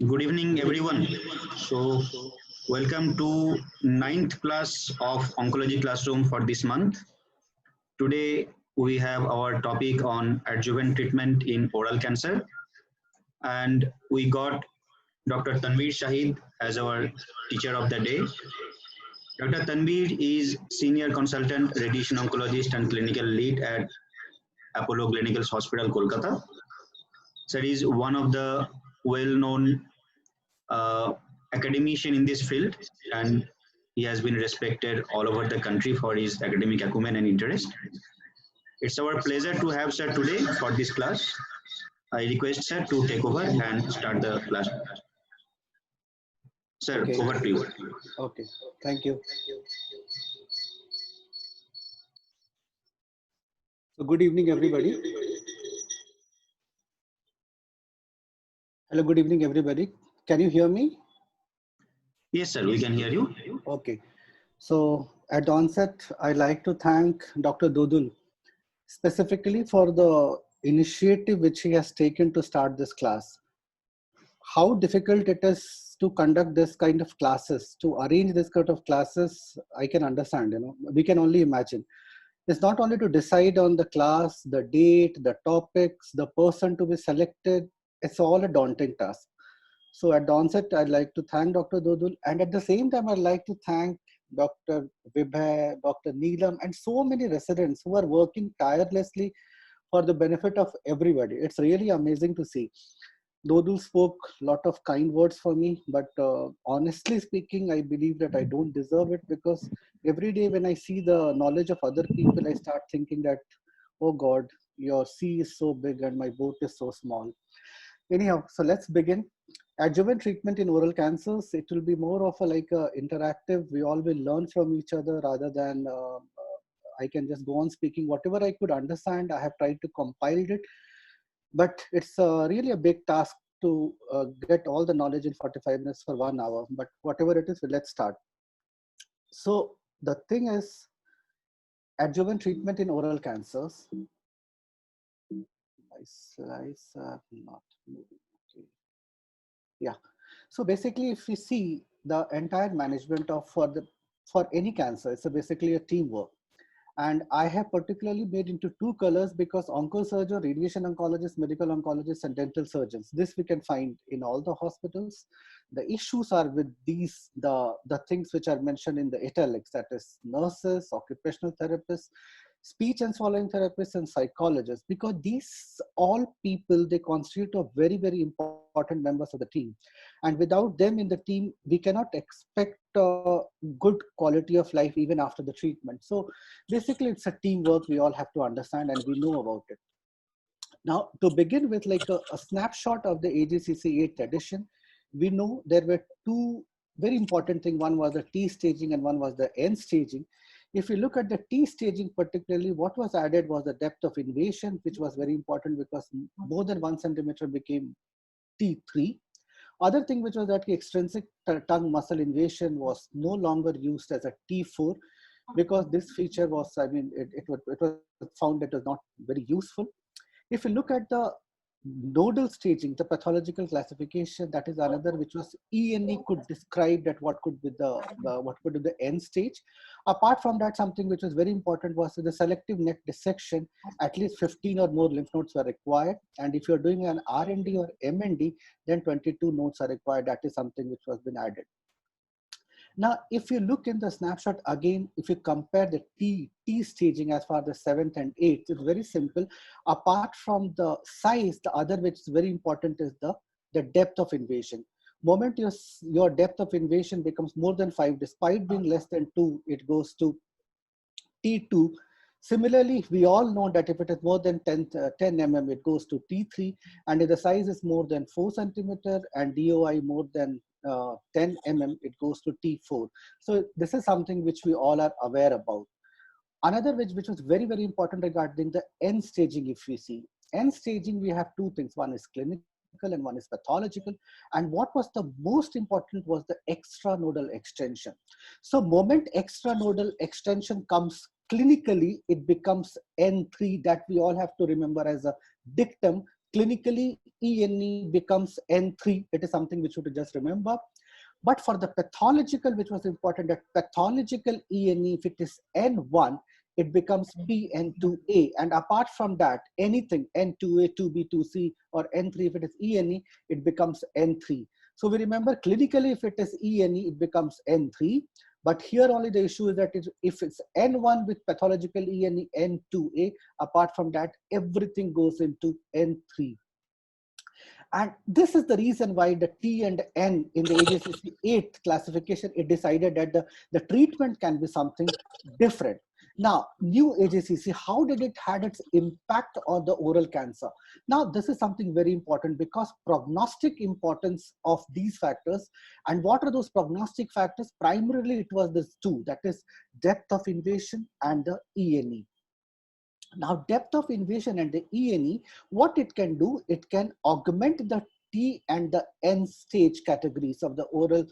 Good evening, everyone. So, welcome to ninth class of Oncology Classroom for this month. Today, we have our topic on adjuvant treatment in oral cancer, and we got Dr. Tanveer Shahid as our teacher of the day. Dr. Tanveer is Senior Consultant Radiation Oncologist and Clinical Lead at Apollo Clinicals Hospital, Kolkata. Sir is one of the well-known uh, academician in this field, and he has been respected all over the country for his academic acumen and interest. It's our pleasure to have sir today for this class. I request sir to take over and start the class. Sir, Okay, over to you. okay. Thank you. So good evening, everybody. Hello, good evening, everybody. Can you hear me? Yes, sir, we can hear you. Okay. So at the onset, I'd like to thank Dr. Dodul specifically for the initiative which he has taken to start this class. How difficult it is to conduct this kind of classes, to arrange this kind of classes, I can understand, we can only imagine. It's not only to decide on the class, the date, the topics, the person to be selected. It's all a daunting task. So at the onset, I'd like to thank Dr. Dodul. And at the same time, I'd like to thank Dr. Vibhay, Dr. Neelam, and so many residents who are working tirelessly for the benefit of everybody. It's really amazing to see. Dodul spoke a lot of kind words for me, but honestly speaking, I believe that I don't deserve it because every day when I see the knowledge of other people, I start thinking that, oh God, your sea is so big and my boat is so small. Anyhow, so let's begin. Adjuvant treatment in oral cancers, it will be more of a like a interactive. We all will learn from each other rather than I can just go on speaking whatever I could understand. I have tried to compile it, but it's really a big task to get all the knowledge in 45 minutes for 1 hour. But whatever it is, let's start. So the thing is, adjuvant treatment in oral cancers. My slides are not moving. Okay. Yeah. So basically, if we see the entire management of for any cancer, it's basically a teamwork. And I have particularly made into two colors because oncosurgeon, radiation oncologists, medical oncologists, and dental surgeons. This we can find in all the hospitals. The issues are with these, the things which are mentioned in the italics, that is nurses, occupational therapists, speech and swallowing therapists, and psychologists, because these all people, they constitute a very, very important members of the team. And without them in the team, we cannot expect good quality of life even after the treatment. So basically, it's a teamwork we all have to understand and we know about it. Now, to begin with, like a snapshot of the AJCC 8th edition, we know there were two very important things. One was the T staging and one was the N staging. If you look at the T staging particularly, what was added was the depth of invasion, which was very important because more than 1 centimeter became T3. Other thing which was that the extrinsic tongue muscle invasion was no longer used as a T4 because this feature was, I mean, it was found that it was not very useful. If you look at the nodal staging, the pathological classification, that is another which was ENE could describe that what could be what could be the end stage. Apart from that, something which was very important was the selective neck dissection. At least 15 or more lymph nodes were required, and if you're doing an RND or MND, then 22 nodes are required. That is something which was been added. Now, if you look in the snapshot again, if you compare the T staging as far as the 7th and 8th, it's very simple. Apart from the size, the other which is very important is the depth of invasion. Moment your depth of invasion becomes more than 5, despite being less than 2, it goes to T2. Similarly, we all know that if it is more than 10 mm, it goes to T3, and if the size is more than 4 centimeter and DOI more than 10 mm, it goes to T4. So this is something which we all are aware about. Another which was very, very important regarding the end staging, if we see. End staging, we have two things. One is clinical and one is pathological. And what was the most important was the extranodal extension. So moment extranodal extension comes clinically, it becomes N3 that we all have to remember as a dictum. clinically ENE becomes N3. It is something which you should just remember. But for the pathological, which was important, that pathological ENE, if it is N1, it becomes PN2A. And apart from that, anything N2A, 2B, 2C, or N3, if it is ENE, it becomes N3. So we remember clinically, if it is ENE, it becomes N3. But here only the issue is that if it's N1 with pathological ENE, N2A, apart from that, everything goes into N3. And this is the reason why the T and N in the AJCC 8th classification, it decided that the treatment can be something different. Now, new AJCC, how did it had its impact on the oral cancer? Now, this is something very important because prognostic importance of these factors. And what are those prognostic factors? Primarily, it was these two, that is depth of invasion and the ENE. Now, depth of invasion and the ENE, what it can do, it can augment the T and the N stage categories of the oral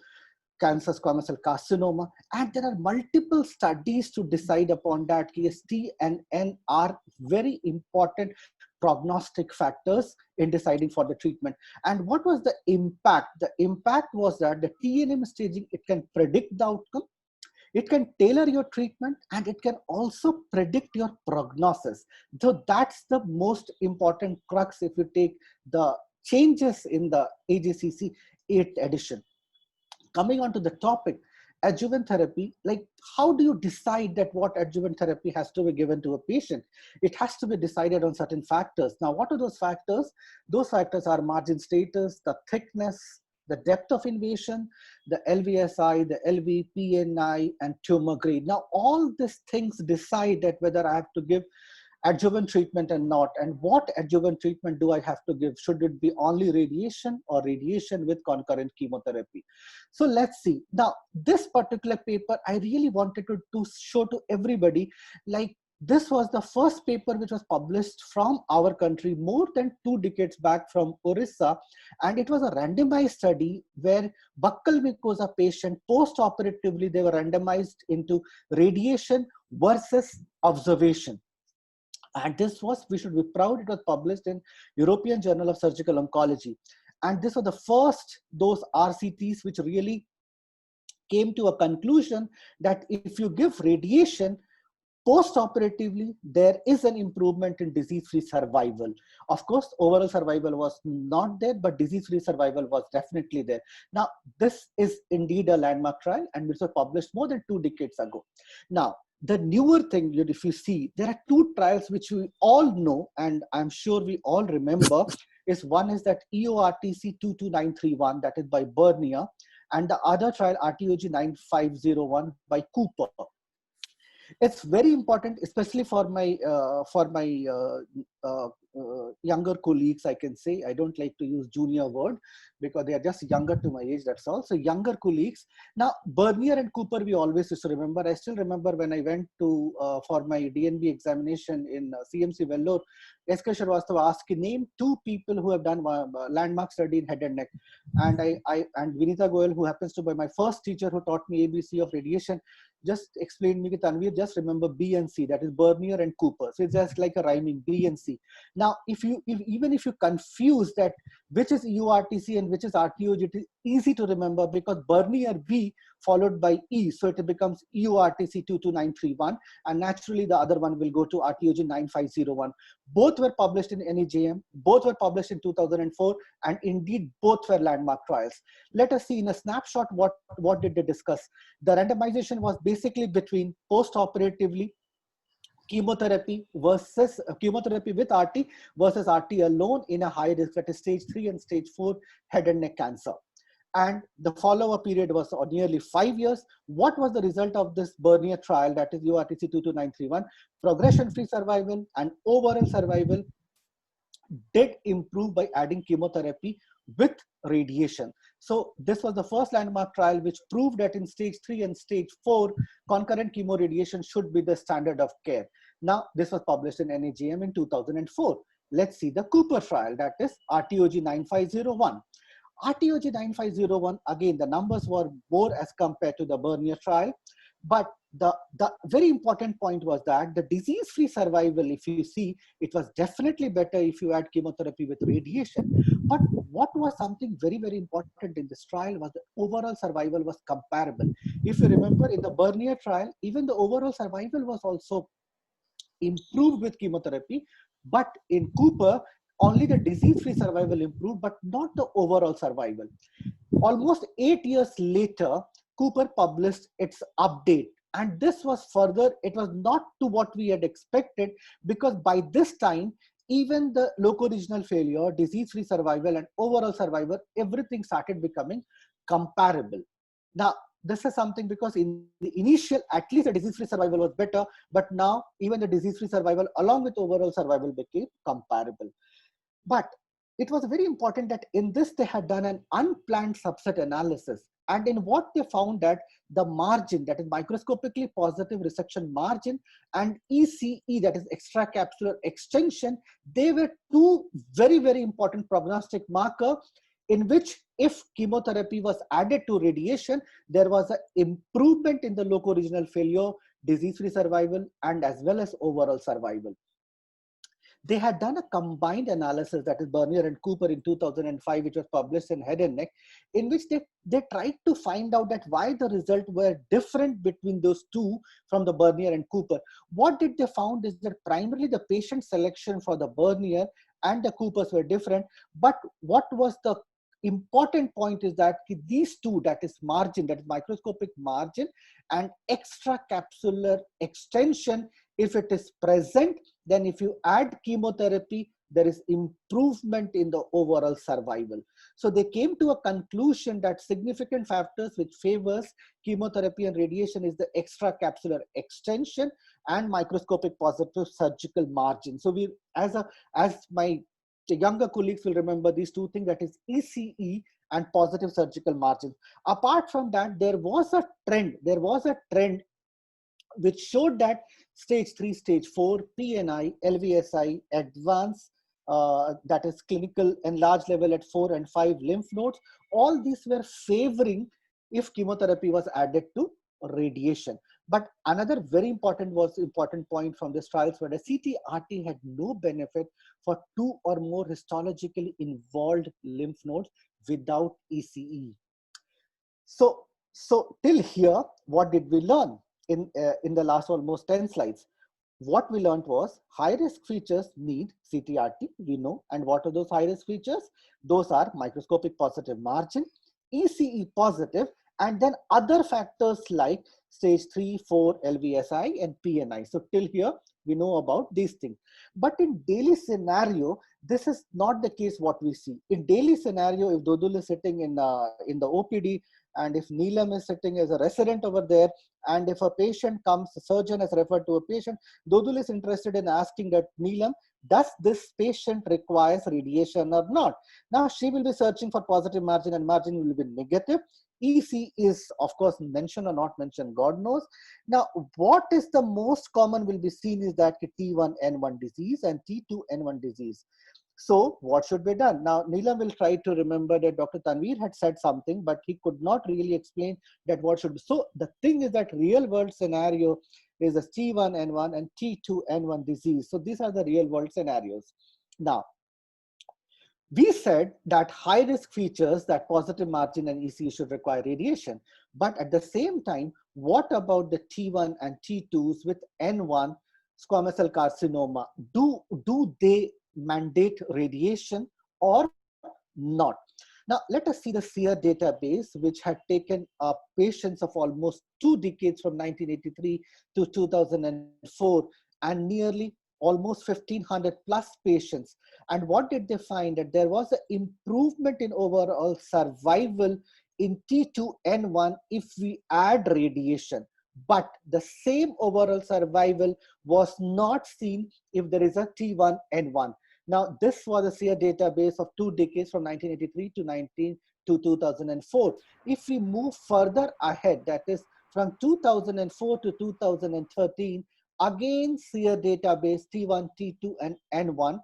cancer, squamous cell carcinoma. And there are multiple studies to decide upon that. Yes, T and N are very important prognostic factors in deciding for the treatment. And what was the impact? The impact was that the TNM staging, it can predict the outcome. It can tailor your treatment, and it can also predict your prognosis. So that's the most important crux if you take the changes in the AJCC 8th edition. Coming on to the topic, adjuvant therapy, like how do you decide that what adjuvant therapy has to be given to a patient? It has to be decided on certain factors. Now, what are those factors? Those factors are margin status, the thickness, the depth of invasion, the LVSI, the LV, PNI, and tumor grade. Now, all these things decide that whether I have to give adjuvant treatment and not, and what adjuvant treatment do I have to give? Should it be only radiation or radiation with concurrent chemotherapy? So let's see. Now, this particular paper, I really wanted to show to everybody, like this was the first paper which was published from our country more than 2 decades back from Orissa. And it was a randomized study where buccal mucosa patient post-operatively, they were randomized into radiation versus observation. And this was, we should be proud, it was published in European Journal of Surgical Oncology. And this was the first, those RCTs which really came to a conclusion that if you give radiation, post-operatively, there is an improvement in disease-free survival. Of course, overall survival was not there, but disease-free survival was definitely there. Now, this is indeed a landmark trial, and it was published more than 2 decades ago. Now, the newer thing, if you see, there are 2 trials which we all know, and I'm sure we all remember, is one is that EORTC 22931, that is by Bernier, and the other trial RTOG 9501 by Cooper. It's very important, especially for my younger colleagues, I can say. I don't like to use junior word because they are just younger to my age, that's all. So younger colleagues. Now, Bernier and Cooper, we always used to remember. I still remember when I went to for my DNB examination in CMC Vellore, S.K. Sharvastava asked, name 2 people who have done landmark study in head and neck. And and Vinita Goyal, who happens to be my first teacher who taught me ABC of radiation, just explained me, Tanvir, just remember B and C, that is Bernier and Cooper. So it's just like a rhyming, B and C. Now, even if you confuse that which is EORTC and which is RTOG, it is easy to remember because Bernier B followed by E. So it becomes EORTC 22931, and naturally the other one will go to RTOG 9501. Both were published in NEJM, both were published in 2004, and indeed both were landmark trials. Let us see in a snapshot what did they discuss. The randomization was basically between post-operatively chemotherapy versus chemotherapy with RT versus RT alone in a high risk, that is stage 3 and stage 4 head and neck cancer. And the follow-up period was nearly 5 years. What was the result of this Bernier trial, that is EORTC 22931? Progression-free survival and overall survival did improve by adding chemotherapy with radiation. So this was the first landmark trial which proved that in stage 3 and stage 4, concurrent chemoradiation should be the standard of care. Now, this was published in NEJM in 2004. Let's see the Cooper trial, that is RTOG 9501. RTOG 9501, again, the numbers were more as compared to the Bernier trial, but the very important point was that the disease-free survival, if you see, it was definitely better if you add chemotherapy with radiation. But what was something very, very important in this trial was the overall survival was comparable. If you remember in the Bernier trial, even the overall survival was also improved with chemotherapy, but in Cooper, only the disease-free survival improved, but not the overall survival. Almost 8 years later, Cooper published its update. And this was further, it was not to what we had expected, because by this time, even the loco-regional failure, disease-free survival, and overall survival, everything started becoming comparable. Now, this is something because in the initial, at least the disease-free survival was better, but now even the disease-free survival along with overall survival became comparable. But it was very important that in this they had done an unplanned subset analysis. And in what they found that the margin, that is microscopically positive resection margin, and ECE, that is extracapsular extension, they were two very, very important prognostic marker in which if chemotherapy was added to radiation, there was an improvement in the loco-regional failure, disease-free survival, and as well as overall survival. They had done a combined analysis, that is Bernier and Cooper in 2005, which was published in Head and Neck, in which they tried to find out that why the results were different between those two from the Bernier and Cooper. What did they found is that primarily the patient selection for the Bernier and the Coopers were different, but what was the important point is that these two, that is margin, that is microscopic margin, and extracapsular extension, if it is present, then if you add chemotherapy, there is improvement in the overall survival. So they came to a conclusion that significant factors which favors chemotherapy and radiation is the extracapsular extension and microscopic positive surgical margin. So we, as my younger colleagues will remember these two things, that is ECE and positive surgical margin. Apart from that, there was a trend which showed that stage 3, stage 4, PNI, LVSI, advanced, that is clinical enlarged level at 4 and 5 lymph nodes, all these were favoring if chemotherapy was added to radiation. But another very important point from this trials where the CTRT had no benefit for 2 or more histologically involved lymph nodes without ECE. So till here, what did we learn in the last almost 10 slides? What we learned was high-risk features need CTRT, we know. And what are those high-risk features? Those are microscopic positive margin, ECE positive, and then other factors like stage 3, 4, LVSI, and PNI. So till here, we know about these things. But in daily scenario, this is not the case what we see. In daily scenario, if Dodul is sitting in the OPD, and if Neelam is sitting as a resident over there, and if a patient comes, the surgeon has referred to a patient, Dodul is interested in asking that, Neelam, does this patient requires radiation or not? Now she will be searching for positive margin and margin will be negative. EC is of course mentioned or not mentioned, God knows. Now what is the most common will be seen is that T1N1 disease and T2N1 disease. So what should be done? Now Neelam will try to remember that Dr. Tanveer had said something, but he could not really explain that what should be. So the thing is that real world scenario is a T1N1 and T2N1 disease. So these are the real world scenarios. Now, we said that high risk features, that positive margin and EC should require radiation. But at the same time, what about the T1 and T2s with N1 squamous cell carcinoma? Do they mandate radiation or not? Now, let us see the SEER database, which had taken patients of almost 2 decades from 1983 to 2004 and nearly almost 1,500 plus patients. And what did they find? That there was an improvement in overall survival in T2N1 if we add radiation. But the same overall survival was not seen if there is a T1N1. Now, this was a SEER database of 2 decades from 1983 to 2004. If we move further ahead, that is from 2004 to 2013, again SEER database T1, T2, and N1,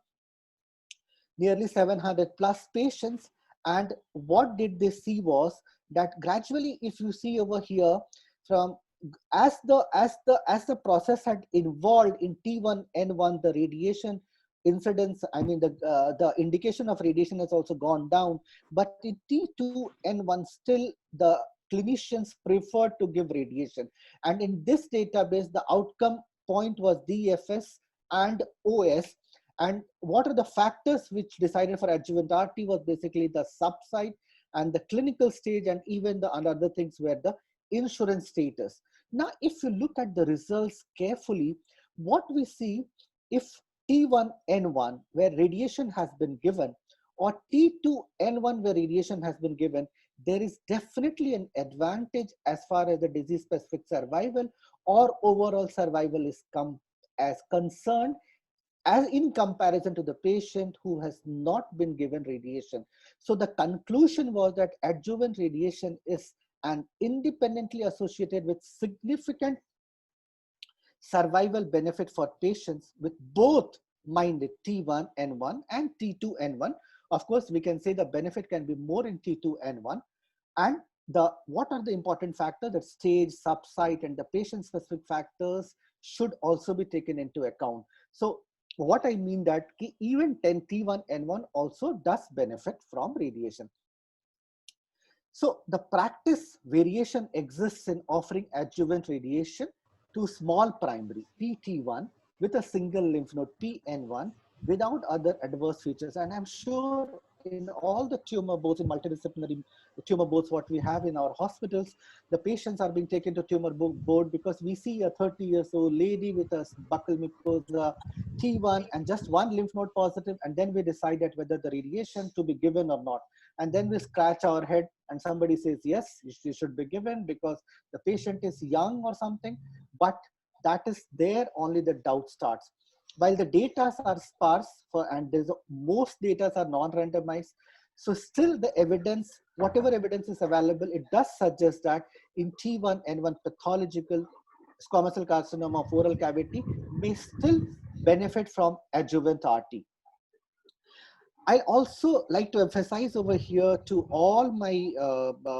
nearly 700 plus patients. And what did they see was that gradually, if you see over here, from as the process had evolved in T1N1, the radiation incidence, I mean the indication of radiation has also gone down, but in T2N1 still the clinicians preferred to give radiation. And in this database, the outcome point was DFS and OS. And what are the factors which decided for adjuvant RT was basically the subsite and the clinical stage, and even the other things were the insurance status. Now, if you look at the results carefully, what we see, if T1N1 where radiation has been given or T2N1 where radiation has been given, there is definitely an advantage as far as the disease specific survival or overall survival is concerned, as in comparison to the patient who has not been given radiation. So the conclusion was that adjuvant radiation is and independently associated with significant survival benefit for patients with both minded T1N1 and T2N1. Of course, we can say the benefit can be more in T2N1. And what are the important factors? The stage, subsite, and the patient specific factors should also be taken into account. So what I mean that even T1N1 also does benefit from radiation. So the practice variation exists in offering adjuvant radiation to small primary PT1 with a single lymph node PN1 without other adverse features. And I'm sure in all the tumor boards, in multidisciplinary tumor boards, what we have in our hospitals, the patients are being taken to tumor board because we see a 30 years old lady with a buccal mucosa T1 and just one lymph node positive, and then we decide that whether the radiation to be given or not. And then we scratch our head and somebody says, yes, you should be given because the patient is young or something. But that is there only the doubt starts. While the data are sparse and most data are non-randomized, so still the evidence, whatever evidence is available, it does suggest that in T1N1 pathological squamous cell carcinoma of oral cavity may still benefit from adjuvant RT. I also like to emphasize over here to all my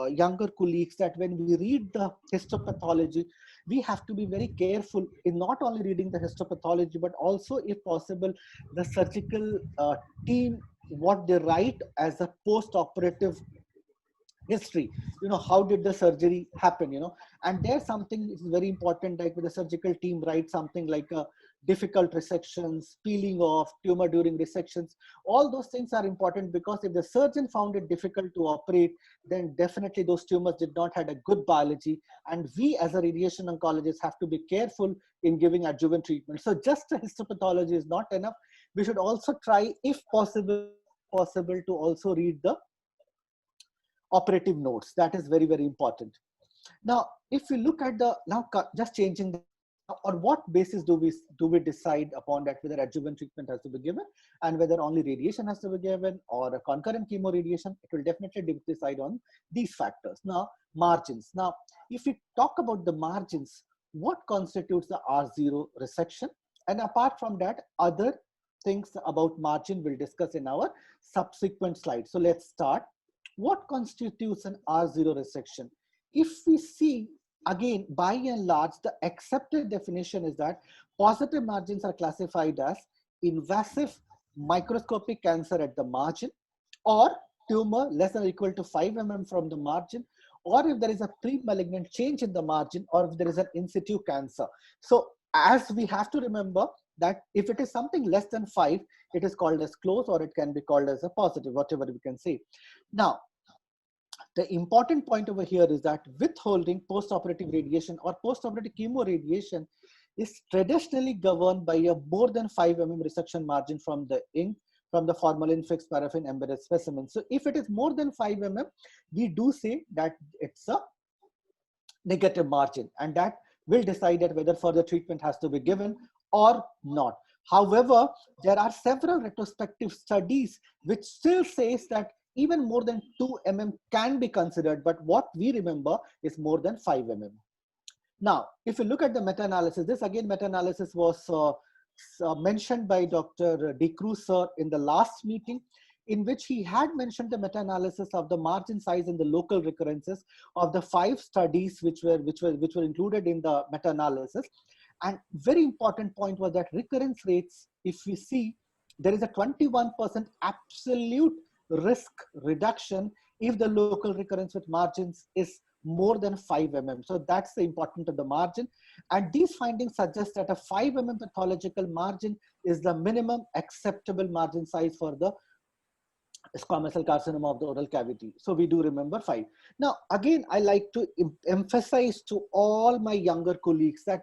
younger colleagues that when we read the histopathology, we have to be very careful in not only reading the histopathology, but also, if possible, the surgical team, what they write as a post-operative history. How did the surgery happen, and there's something is very important, like with the surgical team write something like a difficult resections, peeling off, tumor during resections. All those things are important because if the surgeon found it difficult to operate, then definitely those tumors did not have a good biology. And we as a radiation oncologist have to be careful in giving adjuvant treatment. So just the histopathology is not enough. We should also try, if possible to also read the operative notes. That is very, very important. Now, if we look at just changing the, on what basis do we decide upon that whether adjuvant treatment has to be given and whether only radiation has to be given or a concurrent chemoradiation? It will definitely decide on these factors. Now, margins. Now, if we talk about the margins, what constitutes the R0 resection? And apart from that, other things about margin we'll discuss in our subsequent slides. So let's start. What constitutes an R0 resection? If we see, again, by and large, the accepted definition is that positive margins are classified as invasive microscopic cancer at the margin, or tumor less than or equal to 5 mm from the margin, or if there is a pre-malignant change in the margin, or if there is an in situ cancer. So as we have to remember that if it is something less than 5, it is called as close, or it can be called as a positive, whatever we can say. Now, the important point over here is that withholding post-operative radiation or post-operative chemoradiation is traditionally governed by a more than 5 mm resection margin from the formalin fixed paraffin embedded specimen. So if it is more than 5 mm, we do say that it's a negative margin, and that will decide that whether further treatment has to be given or not. However, there are several retrospective studies which still says that even more than 2 mm can be considered, but what we remember is more than 5 mm. Now, if you look at the meta-analysis, this again meta-analysis was mentioned by Dr. De Cruz sir in the last meeting. in which he had mentioned the meta-analysis of the margin size and the local recurrences of the 5 studies which were included in the meta-analysis. And very important point was that recurrence rates, if we see, there is a 21% absolute risk reduction if the local recurrence with margins is more than 5 mm. So that's the importance of the margin. And these findings suggest that a 5 mm pathological margin is the minimum acceptable margin size for the squamous cell carcinoma of the oral cavity. So we do remember 5. Now, again, I like to emphasize to all my younger colleagues that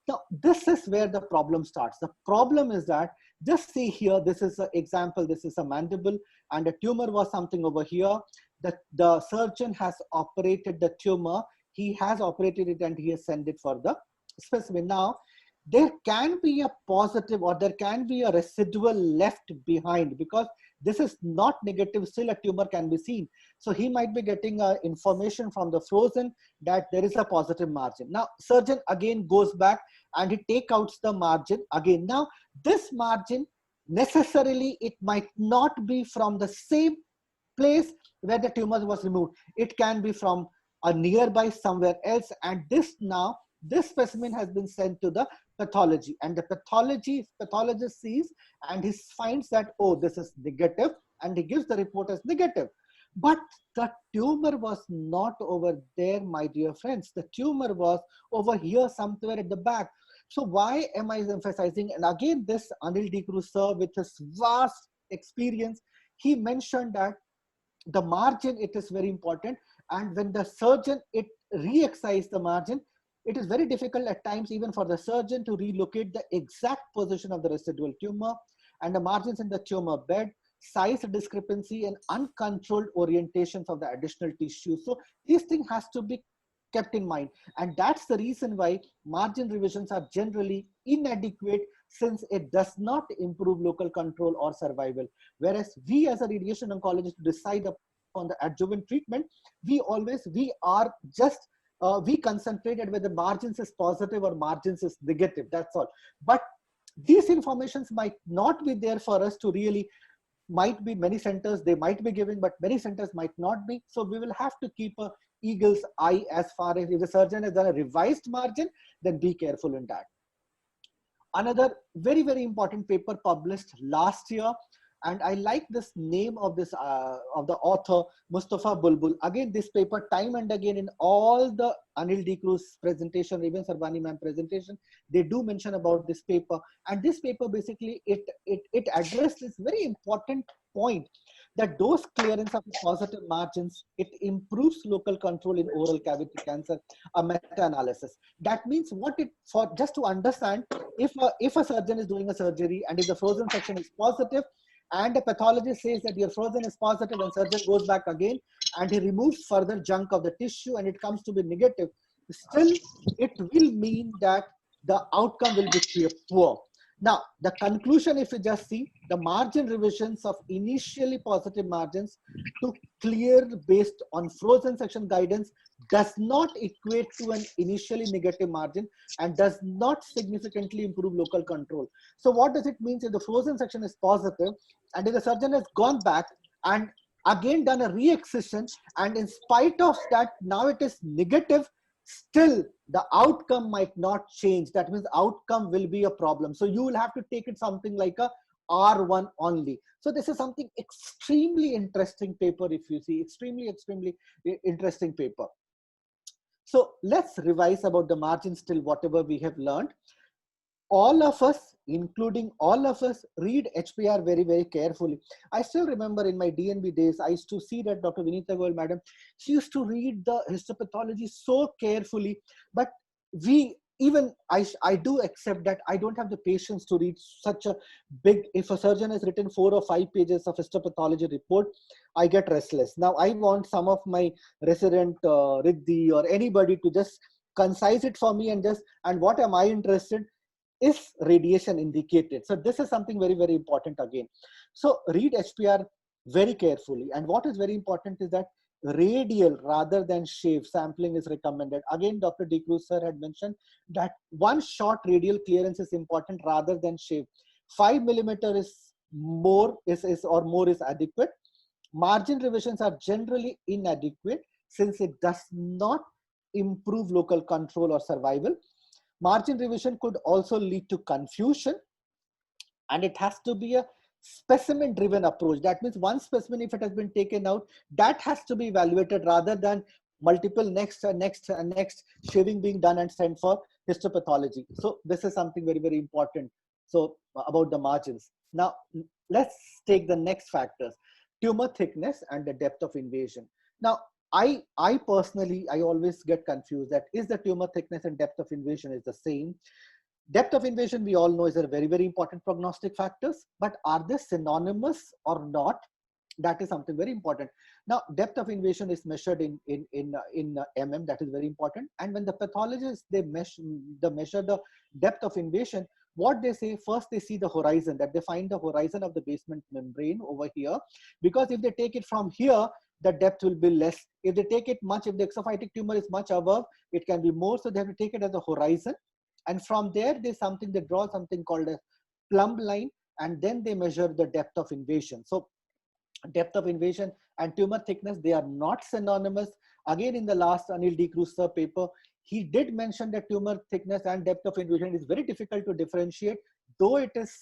now this is where the problem starts. The problem is that, just see here, this is an example, this is a mandible and a tumor was something over here. The surgeon has operated the tumor, he has operated it and he has sent it for the specimen. Now, there can be a positive or there can be a residual left behind, because this is not negative, still a tumor can be seen. So he might be getting information from the frozen that there is a positive margin. Now, surgeon again goes back and he takes out the margin again. Now, this margin necessarily, it might not be from the same place where the tumor was removed. It can be from a nearby somewhere else. And this specimen has been sent to the pathology, and the pathologist sees and he finds that, oh, this is negative, and he gives the report as negative. But the tumor was not over there, my dear friends. The tumor was over here somewhere at the back. So why am I emphasizing? And again, this Anil D. Cruz sir, with his vast experience, he mentioned that the margin, it is very important. And when the surgeon, it re-excised the margin, it is very difficult at times even for the surgeon to relocate the exact position of the residual tumor, and the margins in the tumor bed, size discrepancy, and uncontrolled orientations of the additional tissue. So these things has to be kept in mind. And that's the reason why margin revisions are generally inadequate, since it does not improve local control or survival. Whereas we as a radiation oncologist decide upon the adjuvant treatment, we concentrated whether margins is positive or margins is negative, that's all. But these informations might not be there for us to really, might be many centers, they might be giving, but many centers might not be. So we will have to keep a eagle's eye as far as if the surgeon has done a revised margin, then be careful in that. Another very, very important paper published last year, and I like this name of this of the author, Mustafa Bulbul. Again, this paper time and again in all the Anil D. Cruz presentation, even Sarbani ma'am presentation, they do mention about this paper. And this paper basically, it addressed this very important point, that dose clearance of positive margins, it improves local control in oral cavity cancer, a meta-analysis. That means just to understand, if a surgeon is doing a surgery and if the frozen section is positive, and the pathologist says that your frozen is positive, and surgeon goes back again and he removes further junk of the tissue and it comes to be negative, still it will mean that the outcome will be poor. Now, the conclusion, if you just see, the margin revisions of initially positive margins to clear based on frozen section guidance does not equate to an initially negative margin and does not significantly improve local control. So what does it mean? If the frozen section is positive and if the surgeon has gone back and again done a re-excision, and in spite of that, now it is negative, still the outcome might not change. That means outcome will be a problem. So you will have to take it something like a R1 only. So this is something extremely interesting paper, if you see, extremely interesting paper. So let's revise about the margins till whatever we have learned. All of us, including all of us, read HPR very, very carefully. I still remember in my DNB days, I used to see that Dr. Vinita Goyal, madam, she used to read the histopathology so carefully, but I do accept that I don't have the patience to read such a big, if a surgeon has written 4 or 5 pages of histopathology report, I get restless. Now I want some of my resident Riddhi or anybody to just concise it for me, and what am I interested? Is radiation indicated? So this is something very, very important again. So read HPR very carefully. And what is very important is that radial rather than shave sampling is recommended. Again, Dr. D. Cruz sir had mentioned that one short radial clearance is important rather than shave. 5 mm is more is adequate. Margin revisions are generally inadequate since it does not improve local control or survival. Margin revision could also lead to confusion, and it has to be a specimen driven approach. That means one specimen, if it has been taken out, that has to be evaluated rather than multiple next shaving being done and sent for histopathology. So this is something very, very important. So about the margins. Now let's take the next factors: tumor thickness and the depth of invasion. Now I personally, I always get confused that is the tumor thickness and depth of invasion is the same. Depth of invasion, we all know, is a very, very important prognostic factors, but are they synonymous or not? That is something very important. Now, depth of invasion is measured in mm. That is very important. And when the pathologists, they measure the depth of invasion, what they say, first they see the horizon, that they find the horizon of the basement membrane over here, because if they take it from here, the depth will be less. If they take it much, if the exophytic tumor is much above, it can be more. So they have to take it as a horizon. And from there, they draw something called a plumb line, and then they measure the depth of invasion. So depth of invasion and tumor thickness, they are not synonymous. Again, in the last Anil D. Cruz sir paper, he did mention that tumor thickness and depth of invasion is very difficult to differentiate, though it is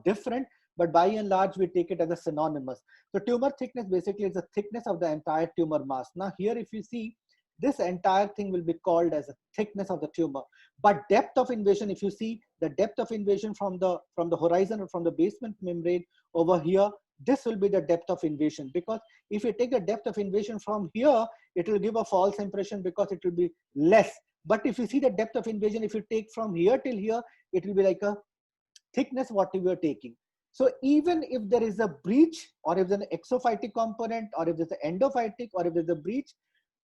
different, but by and large, we take it as a synonymous. So tumor thickness basically is the thickness of the entire tumor mass. Now here, if you see, this entire thing will be called as a thickness of the tumor. But depth of invasion, if you see the depth of invasion from the horizon or from the basement membrane over here, this will be the depth of invasion. Because if you take the depth of invasion from here, it will give a false impression because it will be less. But if you see the depth of invasion, if you take from here till here, it will be like a thickness what we are taking. So even if there is a breach, or if there's an exophytic component, or if there's an endophytic, or if there's a breach,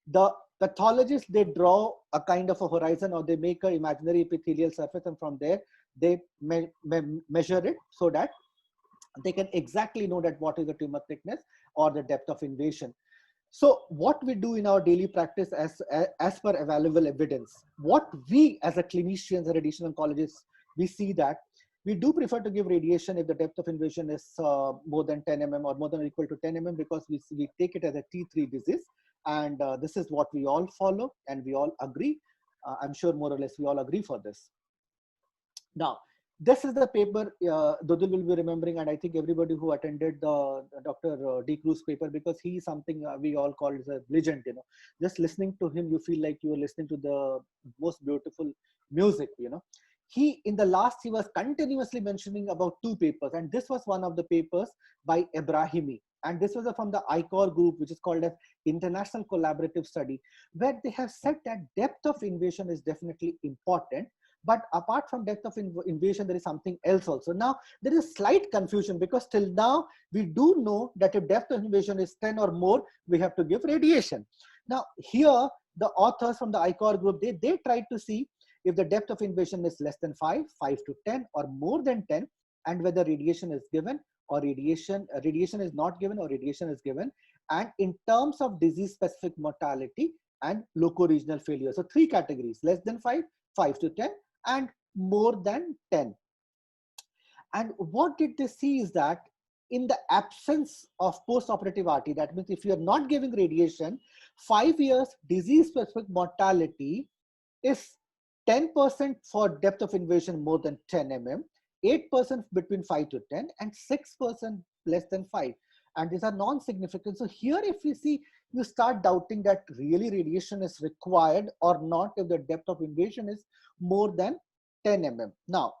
the pathologists, they draw a kind of a horizon, or they make an imaginary epithelial surface, and from there they measure it so that they can exactly know that what is the tumor thickness or the depth of invasion. So what we do in our daily practice as per available evidence, what we as a clinicians and radiation oncologists, we see that we do prefer to give radiation if the depth of invasion is more than 10 mm or more than or equal to 10 mm, because we take it as a T3 disease. And this is what we all follow and we all agree. I'm sure more or less we all agree for this. Now, this is the paper Dudul will be remembering, and I think everybody who attended the Dr. D. Cruz paper, because he is something we all call as a legend. You know, just listening to him, you feel like you are listening to the most beautiful music. You know, in the last, he was continuously mentioning about two papers, and this was one of the papers by Ebrahimi. And this was from the ICOR group, which is called as International Collaborative Study, where they have said that depth of invasion is definitely important. But apart from depth of invasion, there is something else also. Now, there is slight confusion, because till now, we do know that if depth of invasion is 10 or more, we have to give radiation. Now, here, the authors from the ICOR group, they tried to see if the depth of invasion is less than 5, 5 to 10, or more than 10, and whether radiation is given or radiation is not given or radiation is given, and in terms of disease-specific mortality and loco-regional failure. So 3 categories: less than 5, 5 to 10, and more than 10. And what did they see is that in the absence of post-operative RT, that means if you are not giving radiation, 5 years disease-specific mortality is 10% for depth of invasion more than 10 mm, 8% between 5 to 10, and 6% less than 5. And these are non-significant. So here, if you see, you start doubting that really radiation is required or not if the depth of invasion is more than 10 mm. Now,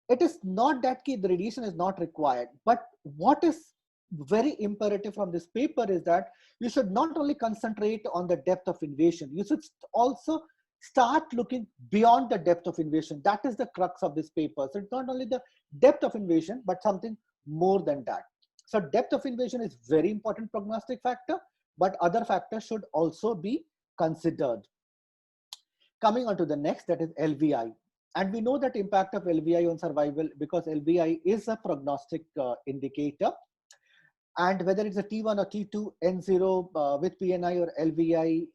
it is not that the radiation is not required, but what is very imperative from this paper is that you should not only concentrate on the depth of invasion, you should also start looking beyond the depth of invasion. That is the crux of this paper. So it's not only the depth of invasion, but something more than that. So depth of invasion is very important prognostic factor, but other factors should also be considered. Coming on to the next, that is LVI. And we know that impact of LVI on survival, because LVI is a prognostic indicator. And whether it's a T1 or T2, N0 with PNI or LVI,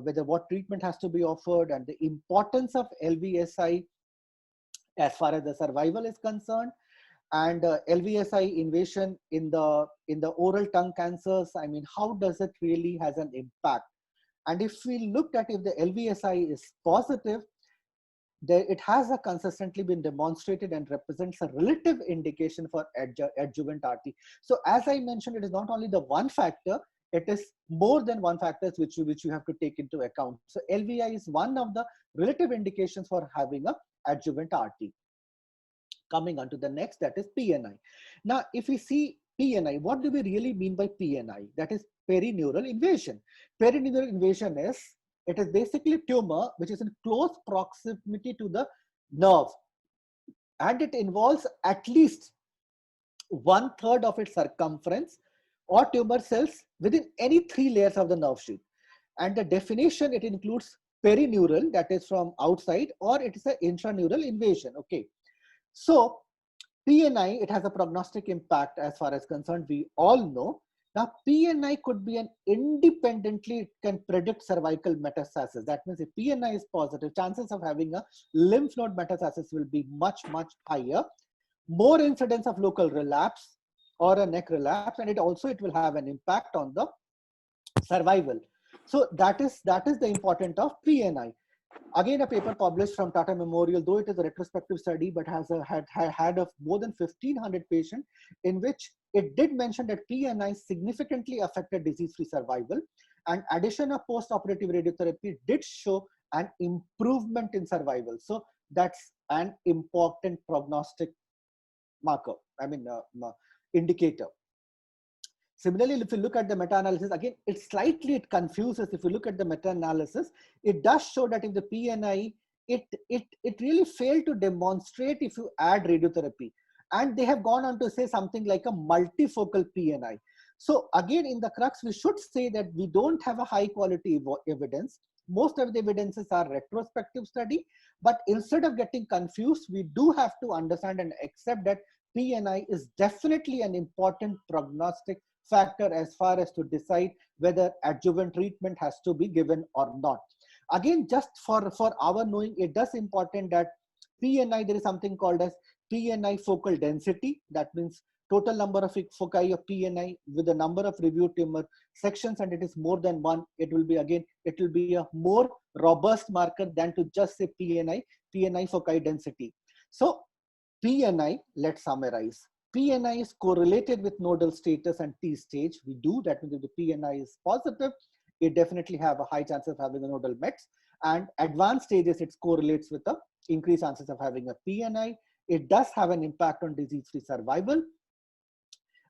whether what treatment has to be offered, and the importance of LVSI as far as the survival is concerned. And LVSI invasion in the oral tongue cancers, I mean, how does it really has an impact? And if we looked at if the LVSI is positive, it has consistently been demonstrated and represents a relative indication for adjuvant RT. So as I mentioned, it is not only the one factor, it is more than one factors which you have to take into account. So LVI is one of the relative indications for having a adjuvant RT. Coming on to the next, that is PNI. Now, if we see PNI, what do we really mean by PNI? That is perineural invasion. Perineural invasion is, it is basically a tumor which is in close proximity to the nerve, and it involves at least 1/3 of its circumference or tumor cells within any 3 layers of the nerve sheath. And the definition, it includes perineural, that is from outside, or it is an intraneural invasion. Okay. So PNI, it has a prognostic impact as far as concerned, we all know. Now, PNI could be an independently, it can predict cervical metastasis. That means if PNI is positive, chances of having a lymph node metastasis will be much, much higher. More incidence of local relapse or a neck relapse, and it will have an impact on the survival. So that is the importance of PNI. Again, a paper published from Tata Memorial, though it is a retrospective study, but has had of more than 1,500 patients, in which it did mention that PNI significantly affected disease-free survival, and addition of post-operative radiotherapy did show an improvement in survival. So that's an important prognostic marker, I mean, indicator. Similarly, if you look at the meta-analysis, again, it confuses. If you look at the meta-analysis, it does show that if the PNI, it really failed to demonstrate if you add radiotherapy. And they have gone on to say something like a multifocal PNI. So again, in the crux, we should say that we don't have a high quality evidence. Most of the evidences are retrospective study, but instead of getting confused, we do have to understand and accept that PNI is definitely an important prognostic factor as far as to decide whether adjuvant treatment has to be given or not. Again, just for our knowing, it does important that PNI, there is something called as PNI focal density. That means total number of foci of PNI with the number of reviewed tumor sections, and it is more than one. It will be a more robust marker than to just say PNI foci density. So PNI, let's summarize. PNI is correlated with nodal status and T stage. We do that means if the PNI is positive, it definitely have a high chance of having a nodal mets, and advanced stages, it correlates with the increased chances of having a PNI. It does have an impact on disease-free survival.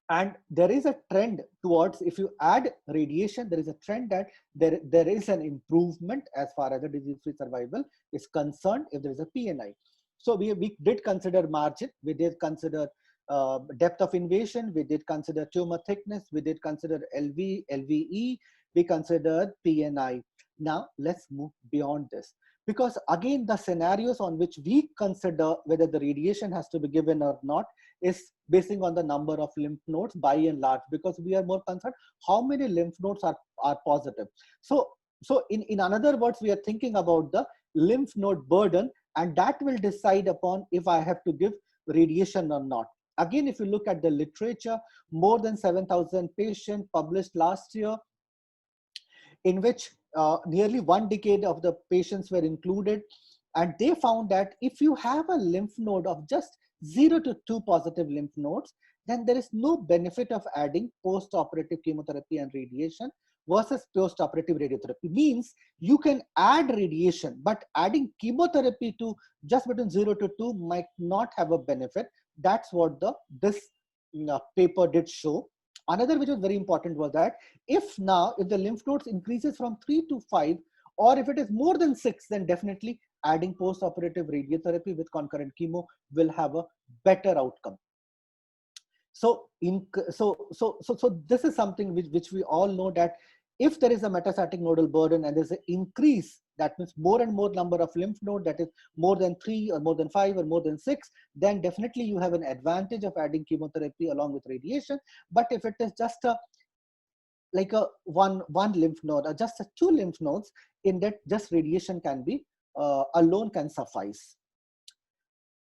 And there is a trend towards, if you add radiation, there is a trend that there is an improvement as far as the disease-free survival is concerned if there is a PNI. So we did consider margin, we did consider depth of invasion, we did consider tumor thickness, we did consider LVE, we considered PNI. Now let's move beyond this, because again, the scenarios on which we consider whether the radiation has to be given or not is basing on the number of lymph nodes by and large, because we are more concerned how many lymph nodes are positive. So in other words, we are thinking about the lymph node burden, and that will decide upon if I have to give radiation or not. Again, if you look at the literature, more than 7,000 patients published last year, in which nearly 1 decade of the patients were included, and they found that if you have a lymph node of just 0 to 2 positive lymph nodes, then there is no benefit of adding post-operative chemotherapy and radiation versus post-operative radiotherapy. Means you can add radiation, but adding chemotherapy to just between 0 to 2 might not have a benefit. That's what this paper did show. Another which was very important was that if the lymph nodes increases from 3 to 5, or if it is more than 6, then definitely adding post-operative radiotherapy with concurrent chemo will have a better outcome. So this is something which we all know, that if there is a metastatic nodal burden and there's an increase, that means more and more number of lymph node, that is more than 3 or more than 5 or more than 6, then definitely you have an advantage of adding chemotherapy along with radiation. But if it is just like a one lymph node or just 2 lymph nodes, in that just radiation can be alone can suffice.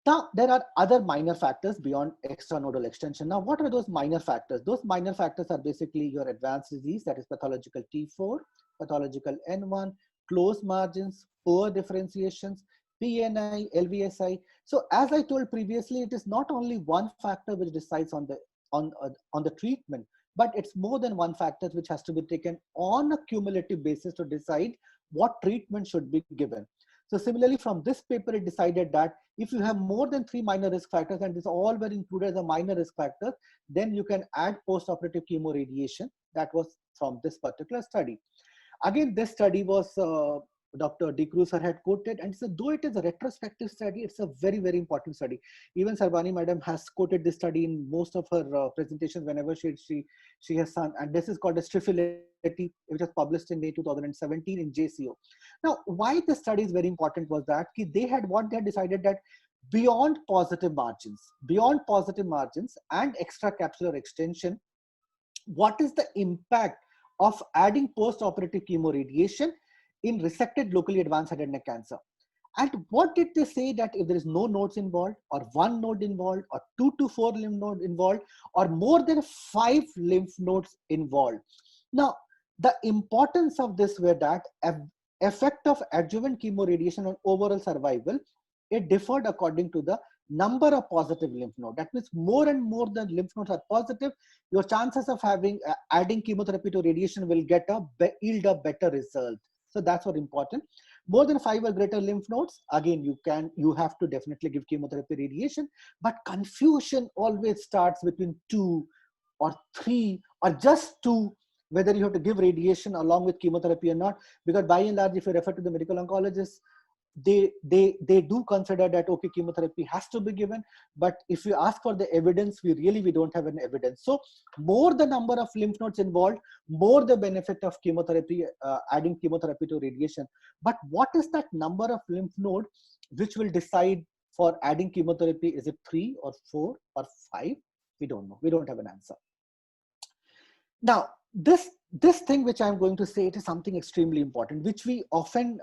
Now, there are other minor factors beyond extranodal extension. Now, what are those minor factors? Those minor factors are basically your advanced disease, that is pathological T4, pathological N1, close margins, poor differentiations, PNI, LVSI. So as I told previously, it is not only one factor which decides on the treatment, but it's more than one factor which has to be taken on a cumulative basis to decide what treatment should be given. So similarly, from this paper, it decided that if you have more than 3 minor risk factors, and this all were included as a minor risk factor, then you can add post-operative chemoradiation. That was from this particular study. Again, this study was Dr. De Cruz had quoted, and so though it is a retrospective study, it's a very, very important study. Even Sarbani madam has quoted this study in most of her presentations whenever she has done, and this is called a Strifility, which was published in May 2017 in JCO. Now, why this study is very important was that they had decided that beyond positive margins and extracapsular extension, what is the impact of adding post-operative chemoradiation in resected locally advanced head and neck cancer? And what did they say? That if there is no nodes involved, or one node involved, or 2 to 4 lymph nodes involved, or more than 5 lymph nodes involved. Now, the importance of this were that effect of adjuvant chemoradiation on overall survival, it differed according to the number of positive lymph nodes. That means more and more the lymph nodes are positive, your chances of having adding chemotherapy to radiation will yield a better result. So that's what important. More than 5 or greater lymph nodes, again, you have to definitely give chemotherapy radiation, but confusion always starts between 2 or 3 or just 2, whether you have to give radiation along with chemotherapy or not. Because by and large, if you refer to the medical oncologists, they do consider that okay, chemotherapy has to be given, but if you ask for the evidence, we don't have an evidence. So more the number of lymph nodes involved, more the benefit of chemotherapy, adding chemotherapy to radiation. But what is that number of lymph node which will decide for adding chemotherapy? Is it 3 or 4 or 5? We don't know. We don't have an answer. Now, this thing which I'm going to say, it is something extremely important, which we often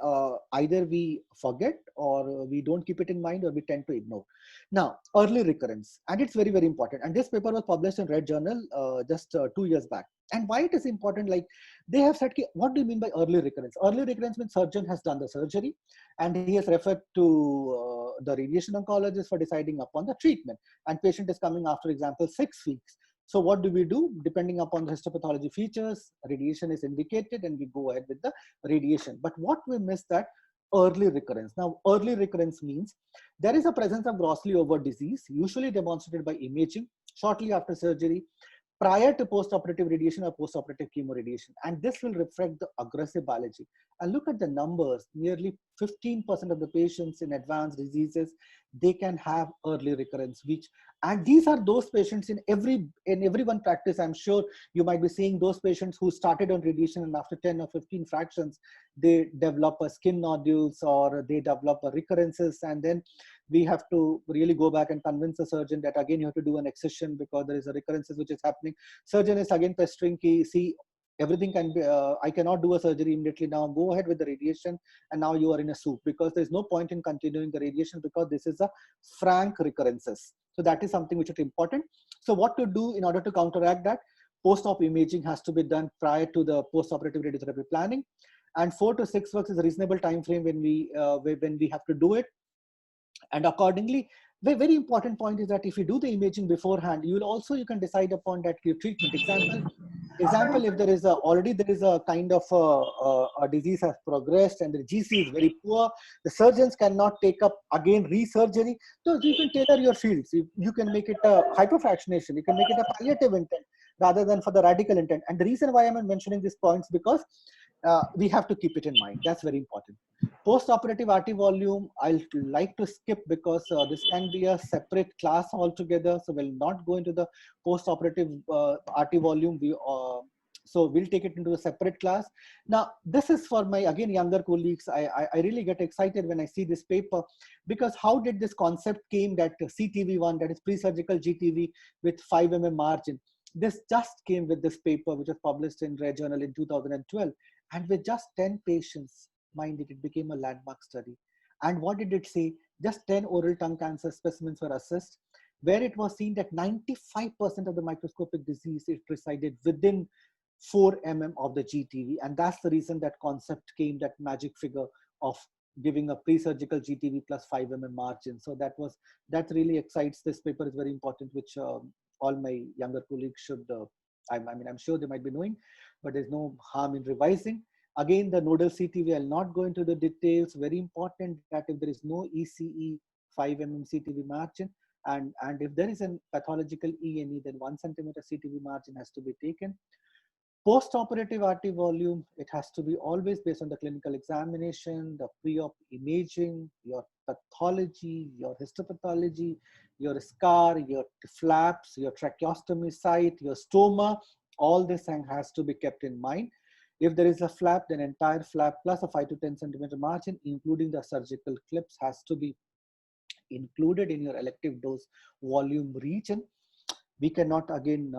either we forget or we don't keep it in mind, or we tend to ignore. Now, early recurrence, and it's very, very important. And this paper was published in Red Journal just 2 years back. And why it is important, like they have said, what do you mean by early recurrence? Early recurrence means surgeon has done the surgery and he has referred to the radiation oncologist for deciding upon the treatment. And patient is coming after example 6 weeks. So what do we do? Depending upon the histopathology features, radiation is indicated and we go ahead with the radiation. But what we miss that early recurrence. Now, early recurrence means there is a presence of grossly overt disease, usually demonstrated by imaging shortly after surgery, prior to post-operative radiation or post-operative chemoradiation. And this will reflect the aggressive biology. And look at the numbers, nearly 15% of the patients in advanced diseases, they can have early recurrence, and these are those patients in every one practice. I'm sure you might be seeing those patients who started on radiation and after 10 or 15 fractions, they develop a skin nodules or they develop a recurrences. And then we have to really go back and convince the surgeon that again, you have to do an excision because there is a recurrences which is happening. Surgeon is again pestering, see, everything can be, I cannot do a surgery immediately now, go ahead with the radiation, and now you are in a soup, because there's no point in continuing the radiation because this is a frank recurrences. So that is something which is important. So what to do in order to counteract that? Post-op imaging has to be done prior to the post-operative radiotherapy planning, and 4 to 6 weeks is a reasonable time frame when we have to do it. And accordingly, the very important point is that if you do the imaging beforehand, you can decide upon that your treatment. Example, if there is a kind of a disease has progressed and the GC is very poor, the surgeons cannot take up again resurgery. So you can tailor your fields. You can make it a hyperfractionation. You can make it a palliative intent rather than for the radical intent. And the reason why I'm mentioning these points, because we have to keep it in mind. That's very important. Post-operative RT volume, I'll like to skip because this can be a separate class altogether. So we'll not go into the post-operative RT volume. So we'll take it into a separate class. Now, this is for my, again, younger colleagues. I really get excited when I see this paper, because how did this concept came that CTV1, that is pre-surgical GTV with 5 mm margin. This just came with this paper, which was published in Red Journal in 2012. And with just 10 patients, mind it became a landmark study. And what did it say? just 10 oral tongue cancer specimens were assessed, where it was seen that 95% of the microscopic disease, it resided within 4 of the GTV. And that's the reason that concept came, that magic figure of giving a pre-surgical GTV plus 5 margin. So that really excites. This paper is very important, which all my younger colleagues should, I'm sure they might be knowing, but there's no harm in revising. Again, the nodal CTV, I'll not go into the details. Very important that if there is no ECE 5 CTV margin, and if there is a pathological ENE, then 1 centimeter CTV margin has to be taken. Post-operative RT volume, it has to be always based on the clinical examination, the pre-op imaging, your pathology, your histopathology, your scar, your flaps, your tracheostomy site, your stoma. All this has to be kept in mind. If there is a flap, then entire flap plus a 5 to 10 centimeter margin, including the surgical clips, has to be included in your elective dose volume region. We cannot again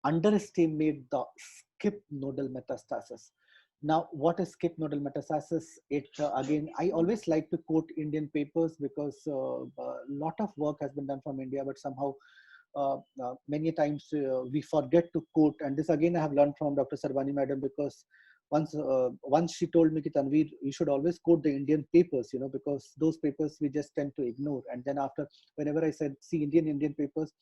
underestimate the skip nodal metastasis. Now, what is skip nodal metastasis? It again, I always like to quote Indian papers because a lot of work has been done from India, but somehow many times we forget to quote. And this again I have learned from Dr. Sarvani madam, because once she told me, Tanveer, you should always quote the Indian papers, because those papers we just tend to ignore. And then after, whenever I said see Indian papers,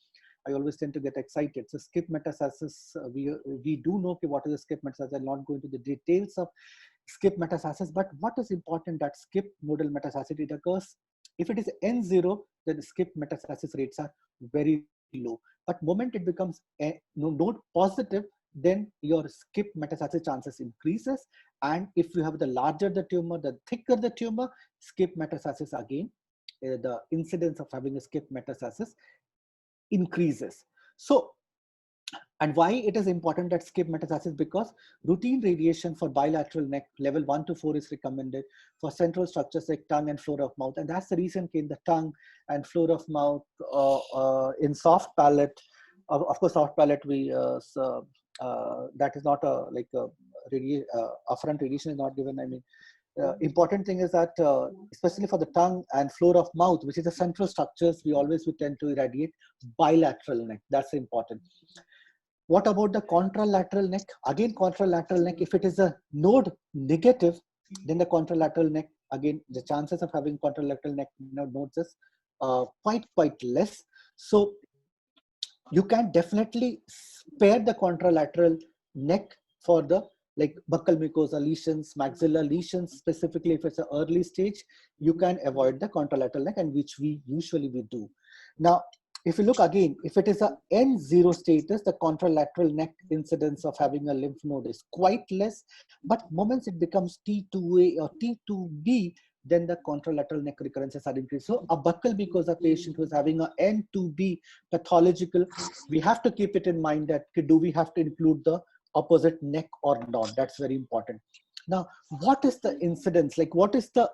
I always tend to get excited. So skip metastasis, we do know what is a skip metastasis. I'll not go into the details of skip metastasis, but what is important that skip nodal metastasis, it occurs. If it is N0, then the skip metastasis rates are very low. But moment it becomes node positive, then your skip metastasis chances increases. And if you have the larger the tumor, the thicker the tumor, skip metastasis again, the incidence of having a skip metastasis increases. So, and why it is important that skip metastasis? Because routine radiation for bilateral neck level 1 to 4 is recommended for central structures like tongue and floor of mouth. And that's the reason in the tongue and floor of mouth, in soft palate, of course, soft palate, that is not upfront radiation is not given. I mean, important thing is that especially for the tongue and floor of mouth, which is the central structures, we tend to irradiate bilateral neck. That's important. What about the contralateral neck? Again, contralateral neck, if it is a node negative, then the contralateral neck, again, the chances of having contralateral neck nodes is quite less. So you can definitely spare the contralateral neck for the buccal mucosa lesions, maxilla lesions. Specifically, if it's an early stage, you can avoid the contralateral neck, and which we usually do. Now, if you look again, if it is a N0 status, the contralateral neck incidence of having a lymph node is quite less. But moments it becomes T2A or T2B, then the contralateral neck recurrences are increased. So a buccal mucosa patient who is having a N2B pathological, we have to keep it in mind that do we have to include the opposite neck or not? That's very important. Now, what is the incidence? What is the,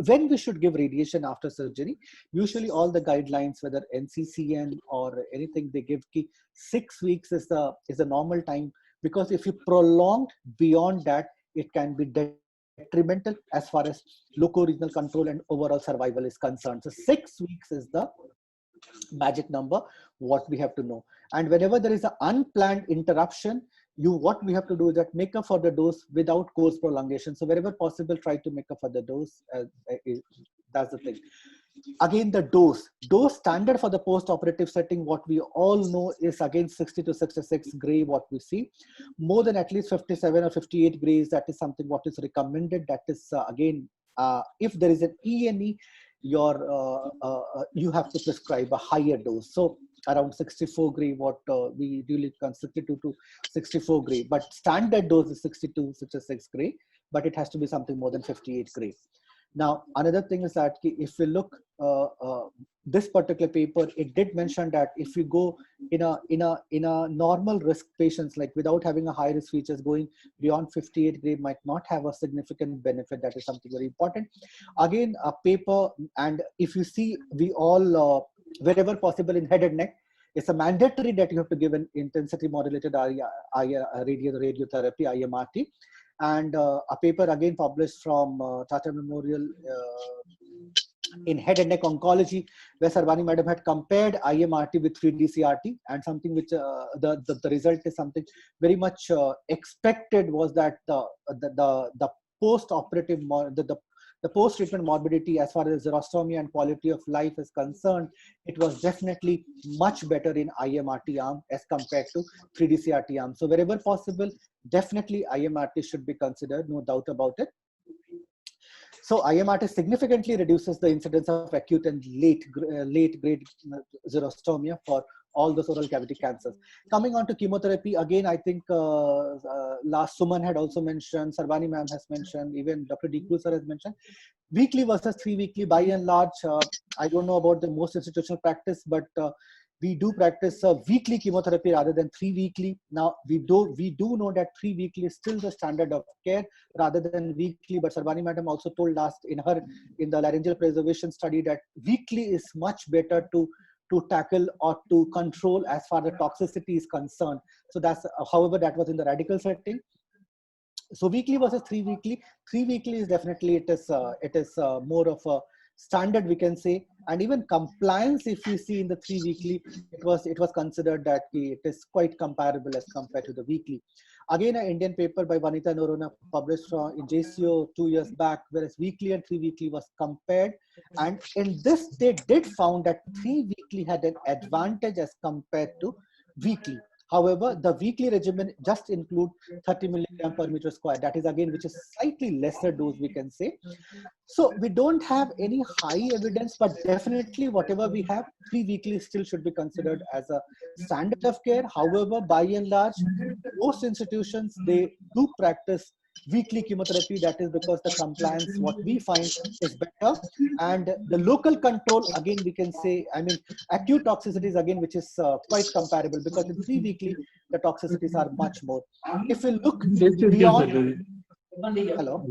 when we should give radiation after surgery? Usually all the guidelines, whether NCCN or anything, they give 6 weeks is the normal time, because if you prolong beyond that, it can be detrimental as far as loco-regional control and overall survival is concerned. So 6 weeks is the magic number, what we have to know. And whenever there is an unplanned interruption, what we have to do is that make up for the dose without course prolongation. So wherever possible, try to make up for the dose. That's the thing. Again, the dose standard for the post-operative setting, what we all know is again 60 to 66 gray, what we see. More than at least 57 or 58 grays, that is something what is recommended. That is again, if there is an ENE, you have to prescribe a higher dose. So around 64 gray, what we really consider to 64 gray, but standard dose is 62, 66 gray, but it has to be something more than 58 gray. Now, another thing is that if we look, this particular paper, it did mention that if you go in a normal risk patients, without having a high risk features, going beyond 58 gray might not have a significant benefit. That is something very important. Again, a paper, and if you see, we all, wherever possible in head and neck, it's a mandatory that you have to give an intensity modulated radiotherapy, IMRT. And a paper again published from Tata Memorial in head and neck oncology, where Sarbani madam had compared IMRT with 3D-CRT, and something which the result is something very much expected, was that the post-operative, the post-treatment morbidity as far as xerostomia and quality of life is concerned, it was definitely much better in IMRT arm as compared to 3D-CRT arm. So wherever possible, definitely IMRT should be considered, no doubt about it. So IMRT significantly reduces the incidence of acute and late grade xerostomia for all those oral cavity cancers. Coming on to chemotherapy, again, I think last Suman had also mentioned, Sarbani ma'am has mentioned, even Dr. D. Cruz has mentioned, weekly versus 3 weekly by and large. I don't know about the most institutional practice, but we do practice weekly chemotherapy rather than 3 weekly. Now, we do know that 3 weekly is still the standard of care rather than weekly, but Sarbani madam also told last in the laryngeal preservation study that weekly is much better to tackle or to control as far as toxicity is concerned. So that's, however, that was in the radical setting. So weekly versus 3 weekly, 3 weekly is definitely, it is more of a standard, we can say. And even compliance, if we see in the 3 weekly, it was considered that it is quite comparable as compared to the weekly. Again, an Indian paper by Vanita Norona published in JCO 2 years back, whereas weekly and 3 weekly was compared. And in this, they did found that 3 weekly had an advantage as compared to weekly. However, the weekly regimen just include 30 milligram per meter square. That is again, which is slightly lesser dose, we can say. So we don't have any high evidence, but definitely whatever we have, 3 weekly still should be considered as a standard of care. However, by and large, most institutions, they do practice weekly chemotherapy. That is because the compliance, what we find, is better. And the local control, again, we can say, I mean, acute toxicities, again, which is quite comparable, because in 3 weekly, the toxicities are much more. If we look beyond... Hello?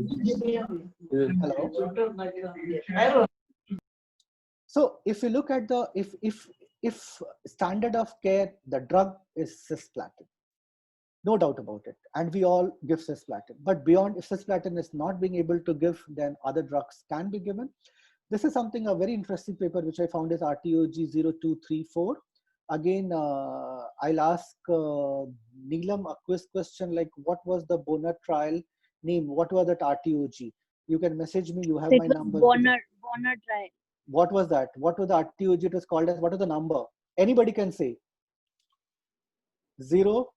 Hello? So if you look at the, if standard of care, the drug is cisplatin, no doubt about it, and we all give cisplatin. But beyond, if cisplatin is not being able to give, then other drugs can be given. This is something, a very interesting paper which I found is RTOG 0234. Again, I'll ask Neelam a quiz question, like what was the Bonner trial name? What was that RTOG? You can message me. You have my number. Bonner trial. What was that? What was the RTOG? It was called as, what is the number? Anybody can say. 0.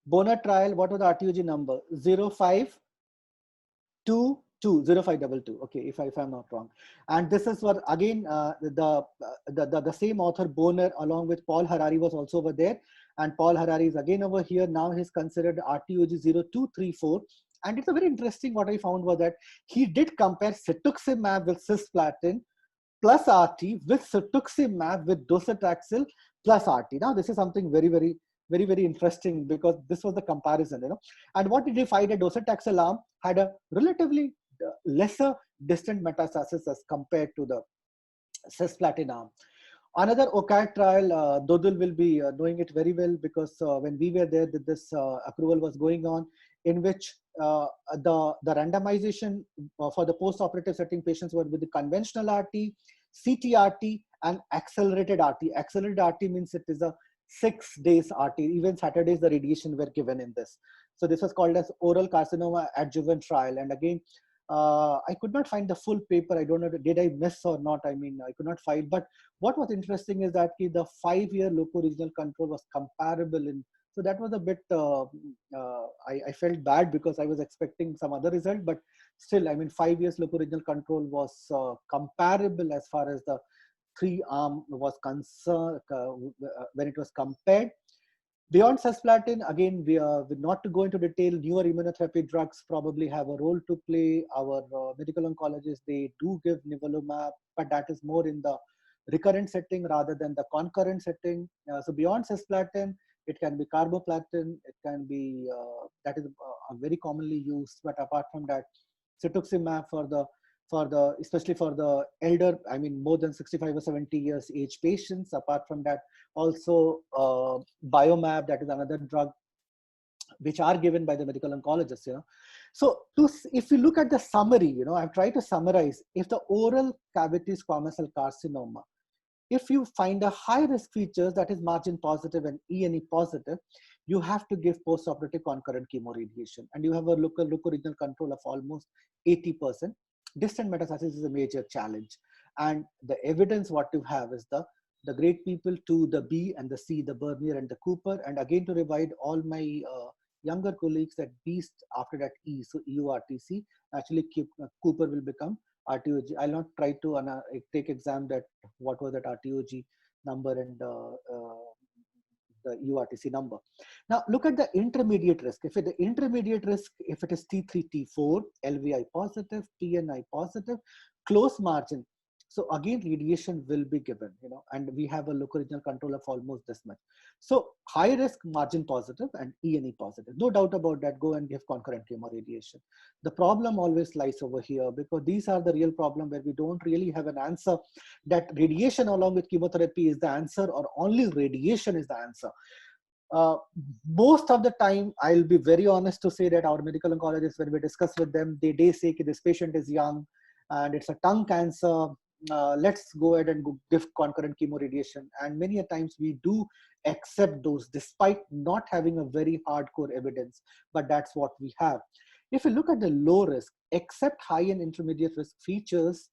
Bonner trial. What was the RTOG number? 0522 0522. Okay, if I'm not wrong. And this is what, again, the same author Bonner along with Paul Harari was also over there. And Paul Harari is again over here. Now he's considered RTOG 0234. And it's a very interesting, what I found was that he did compare cetuximab with cisplatin plus RT with cetuximab with docetaxel plus RT. Now this is something very, very, very, very interesting, because this was the comparison, And what did he find? A docetaxel arm had a relatively lesser distant metastasis as compared to the cisplatin arm. Another OCAD trial, Dodul will be knowing it very well, because when we were there, this approval was going on, in which the randomization for the post-operative setting patients were with the conventional RT, CTRT, and accelerated RT. Accelerated RT means it is a 6 days RT. Even Saturdays, the radiation were given in this. So this was called as oral carcinoma adjuvant trial. And again, I could not find the full paper. I don't know, did I miss or not? I mean, I could not find. But what was interesting is that the 5-year loco-regional control was comparable in. So that was a bit, I felt bad, because I was expecting some other result, but still, I mean, 5 years loco-regional control was comparable as far as the 3-arm was concerned when it was compared. Beyond cisplatin, again, we not to go into detail, newer immunotherapy drugs probably have a role to play. Our medical oncologists, they do give nivolumab, but that is more in the recurrent setting rather than the concurrent setting. So beyond cisplatin, it can be carboplatin, it can be, that is very commonly used, but apart from that, cetuximab especially for the elder, I mean, more than 65 or 70 years age patients. Apart from that, also Biomab, that is another drug which are given by the medical oncologists, So if you look at the summary, I've tried to summarize. If the oral cavity squamous cell carcinoma, if you find a high risk features, that is margin positive and E&E positive, you have to give post-operative concurrent chemoradiation, and you have a local regional control of almost 80%. Distant metastasis is a major challenge, and the evidence what you have is the great people to the B and the C, the Bernier and the Cooper. And again, to remind all my younger colleagues that B after that E, so EURTC, actually Cooper will become RTOG. I'll not try to take exam that what was that RTOG number and the URTC number. Now look at the intermediate risk. If the intermediate risk, if it is T3, T4, LVI positive, TNI positive, close margin. So again, radiation will be given, and we have a local regional control of almost this much. So high risk, margin positive and E&E positive. No doubt about that, go and give concurrent chemoradiation. The problem always lies over here, because these are the real problem where we don't really have an answer that radiation along with chemotherapy is the answer, or only radiation is the answer. Most of the time, I'll be very honest to say that our medical oncologists, when we discuss with them, they say this patient is young and it's a tongue cancer. Let's go ahead and give concurrent chemoradiation. And many a times we do accept those despite not having a very hardcore evidence, but that's what we have. If you look at the low risk, except high and intermediate risk features,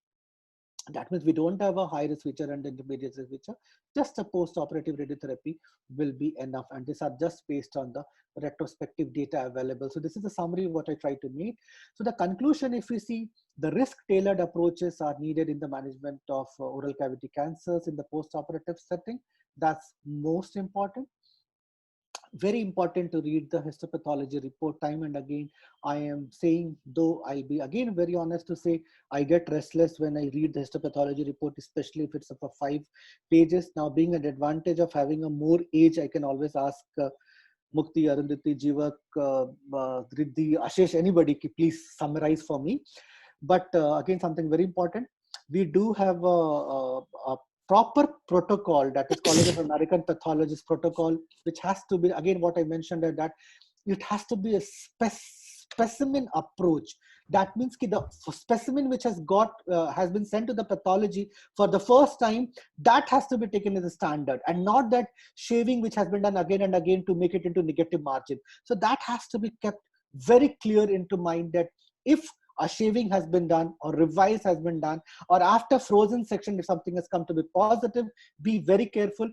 that means we don't have a high risk feature and intermediate risk feature, just a post-operative radiotherapy will be enough. And these are just based on the retrospective data available. So this is a summary of what I tried to make. So the conclusion, if we see, the risk-tailored approaches are needed in the management of oral cavity cancers in the post-operative setting. That's most important. Very important to read the histopathology report time and again. I am saying, though I'll be again very honest to say, I get restless when I read the histopathology report, especially if it's for 5 pages. Now, being an advantage of having a more age, I can always ask Mukti, Arundhati, Jivak, Riddhi, Ashish, anybody, please summarize for me. But again, something very important. We do have a proper protocol that is called as American Pathologist Protocol, which has to be, again, what I mentioned, that it has to be a specimen approach. That means the specimen which has been sent to the pathology for the first time, that has to be taken as a standard, and not that shaving which has been done again and again to make it into negative margin. So that has to be kept very clear into mind, that if a shaving has been done or revise has been done, or after frozen section, if something has come to be positive, be very careful.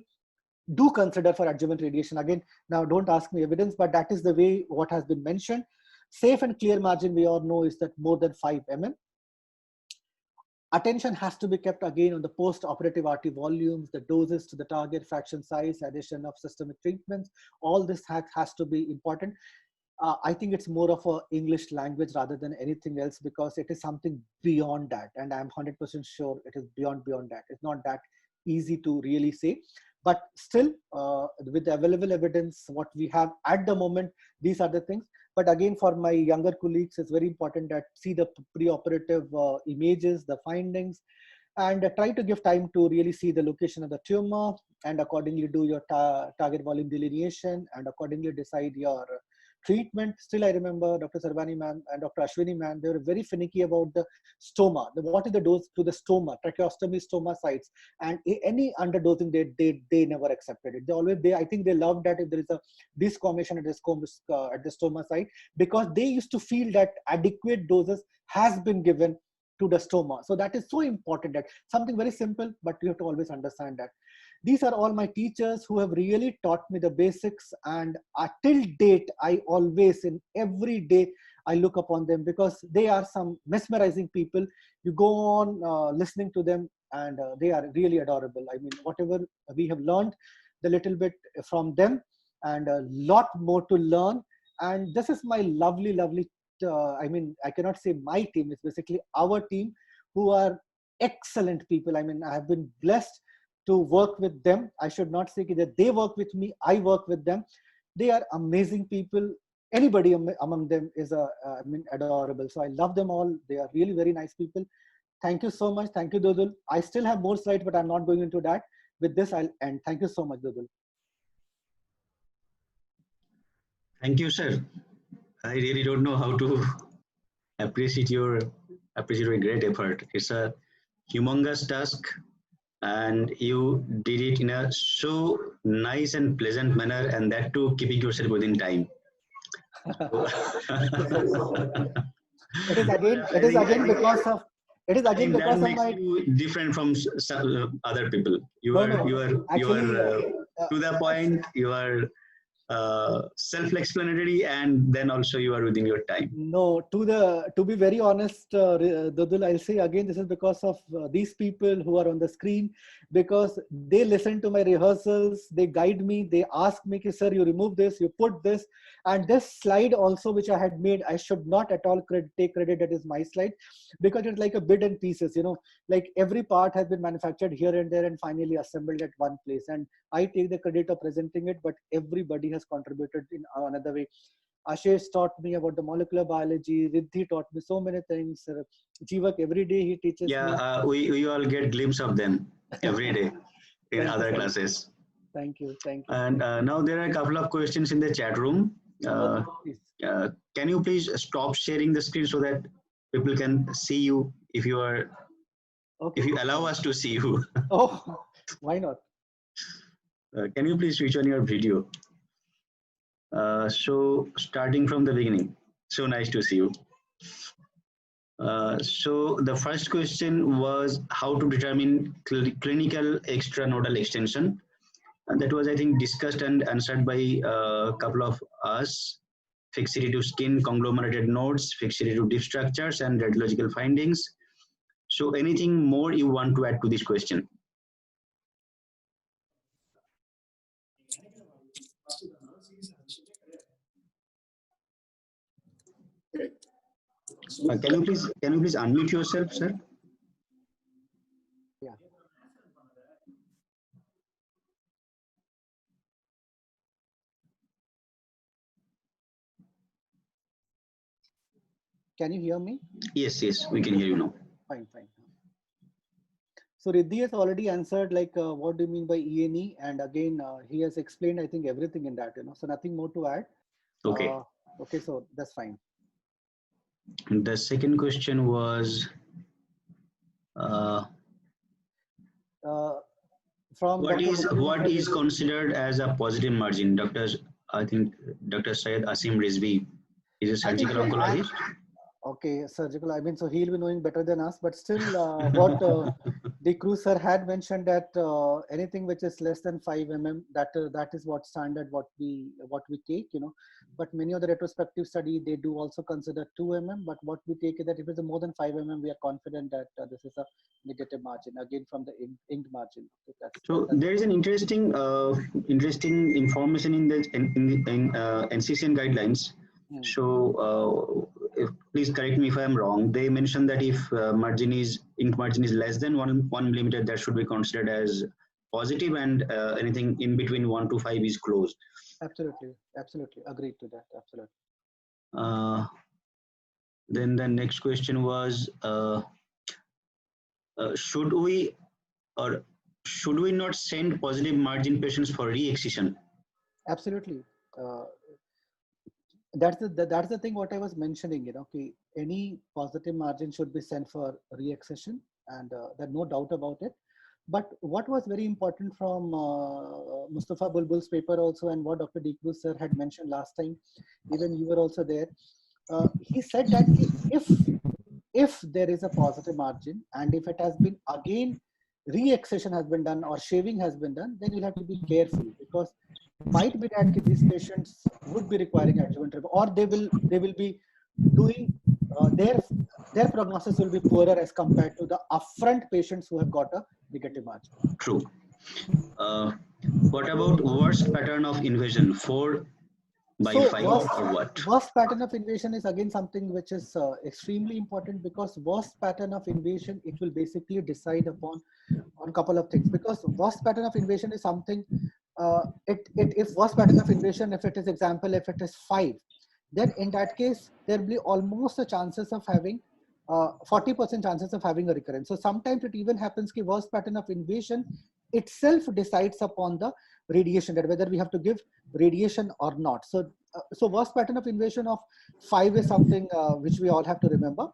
Do consider for adjuvant radiation. Again, now don't ask me evidence, but that is the way what has been mentioned. Safe and clear margin, we all know, is that more than 5 mm. Attention has to be kept again on the post-operative RT volumes, the doses to the target, fraction size, addition of systemic treatments. All this has to be important. I think it's more of an English language rather than anything else, because it is something beyond that. And I'm 100% sure it is beyond that. It's not that easy to really say. But still, with the available evidence, what we have at the moment, these are the things. But again, for my younger colleagues, it's very important that see the pre-operative images, the findings, and try to give time to really see the location of the tumor, and accordingly do your target volume delineation, and accordingly decide your treatment. Still, I remember Dr. Sarvani ma'am and Dr. Ashwini ma'am, they were very finicky about the stoma. What is the dose to the stoma, tracheostomy, stoma sites, and any underdosing, they never accepted it. I think they loved that if there is a desquamation at the stoma site, because they used to feel that adequate doses has been given to the stoma. So that is so important, that something very simple, but you have to always understand that. These are all my teachers who have really taught me the basics, and till date, I always, in every day, I look upon them, because they are some mesmerizing people. You go on listening to them, and they are really adorable. I mean, whatever we have learned, the little bit from them, and a lot more to learn. And this is my lovely, I mean, I cannot say my team, it's basically our team, who are excellent people. I mean, I have been blessed to work with them. I should not say that they work with me, I work with them. They are amazing people. Anybody among them is adorable. So I love them all. They are really very nice people. Thank you so much. Thank you, Dodul. I still have more slides, but I'm not going into that. With this, I'll end. Thank you so much, Dodul. Thank you, sir. I really don't know how to appreciate your great effort. It's a humongous task, and you did it in a so nice and pleasant manner, and that too keeping yourself within time. So, It is again, I think it is I again think that because of makes my, you different from other people. You no, are no, actually, to the point. You are self-explanatory, and then also you are within your time. no, to be very honest, Dudul, I'll say again, this is because of these people who are on the screen, because they listen to my rehearsals, they guide me, they ask me, sir, you remove this, you put this, and this slide also, which I had made, I should not at all take credit that is my slide, because it's like a bit and pieces, like every part has been manufactured here and there and finally assembled at one place. And I take the credit of presenting it, but everybody has contributed in another way. Ashish taught me about the molecular biology. Riddhi taught me so many things. Jivak, every day he teaches Yeah, me. we all get glimpse of them every day in Thank you other so much. classes. Thank you. Thank you. And now there are a couple of questions in the chat room. Okay, Uh, please. can you please stop sharing the screen so that people can see you if you are Okay. if you allow us to see you? Oh, why not? Can you please switch on your video? So starting from the beginning. So nice to see you. So the first question was how to determine clinical extranodal extension. And that was, I think, discussed and answered by a couple of us. Fixity to skin, conglomerated nodes, fixity to deep structures, and radiological findings. So anything more you want to add to this question? Can you please unmute yourself, sir? Yeah. Can you hear me? Yes, yes, we can hear you now. Fine, fine. So Riddhi has already answered like what do you mean by ENE, and again he has explained I think everything in that, so nothing more to add. Okay. Okay, so that's fine. The second question was from what is considered as a positive margin? I think Dr. Syed Asim Rizvi is a surgical oncologist. Okay, surgical. I mean, so he'll be knowing better than us. But still, what the crew sir had mentioned that anything which is less than 5 mm, that is what standard what we take. But many of the retrospective study they do also consider 2 mm. But what we take is that if it's more than 5 mm, we are confident that this is a negative margin. Again, from the inked margin. Okay, so there is an interesting information in the NCCN guidelines. So please correct me if I am wrong. They mentioned that if ink margin is less than 1 millimeter, that should be considered as positive, and anything in between 1 to 5 is closed. Absolutely, absolutely agreed to that. Absolutely. Then the next question was, should we not send positive margin patients for re-excision? Absolutely. That's the thing what I was mentioning. Okay, any positive margin should be sent for re-accession, and there's no doubt about it. But what was very important from Mustafa Bulbul's paper also, and what Dr. D. Cruz sir had mentioned last time, even you were also there. He said that if there is a positive margin, and if it has been again re-accession has been done or shaving has been done, then you'll have to be careful, because might be that these patients would be requiring adjuvant treatment, or they will be doing their prognosis will be poorer as compared to the upfront patients who have got a negative margin. True. What about worst pattern of invasion, 4/5 or what? Worst pattern of invasion is again something which is extremely important, because worst pattern of invasion, it will basically decide upon on a couple of things, because worst pattern of invasion is something if worst pattern of invasion, if it is example, if it is 5, then in that case there will be almost a chances of having 40% chances of having a recurrence. So sometimes it even happens that worst pattern of invasion itself decides upon the radiation, that whether we have to give radiation or not. So so worst pattern of invasion of 5 is something which we all have to remember,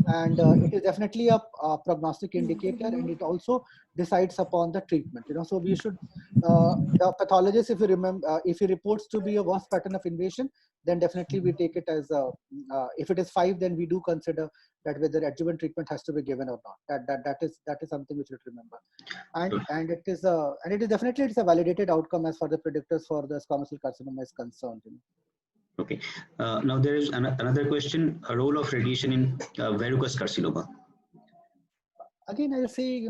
and it is definitely a prognostic indicator, and it also decides upon the treatment. So we should, the pathologist, if you remember, if he reports to be a worst pattern of invasion, then definitely we take it as a, if it is 5, then we do consider that whether adjuvant treatment has to be given or not. That is something which we should remember, and it is definitely it's a validated outcome as far as the predictors for the squamous cell carcinoma is concerned. Okay. Now there is another question: a role of radiation in verrucous carcinoma. Again, I'll say,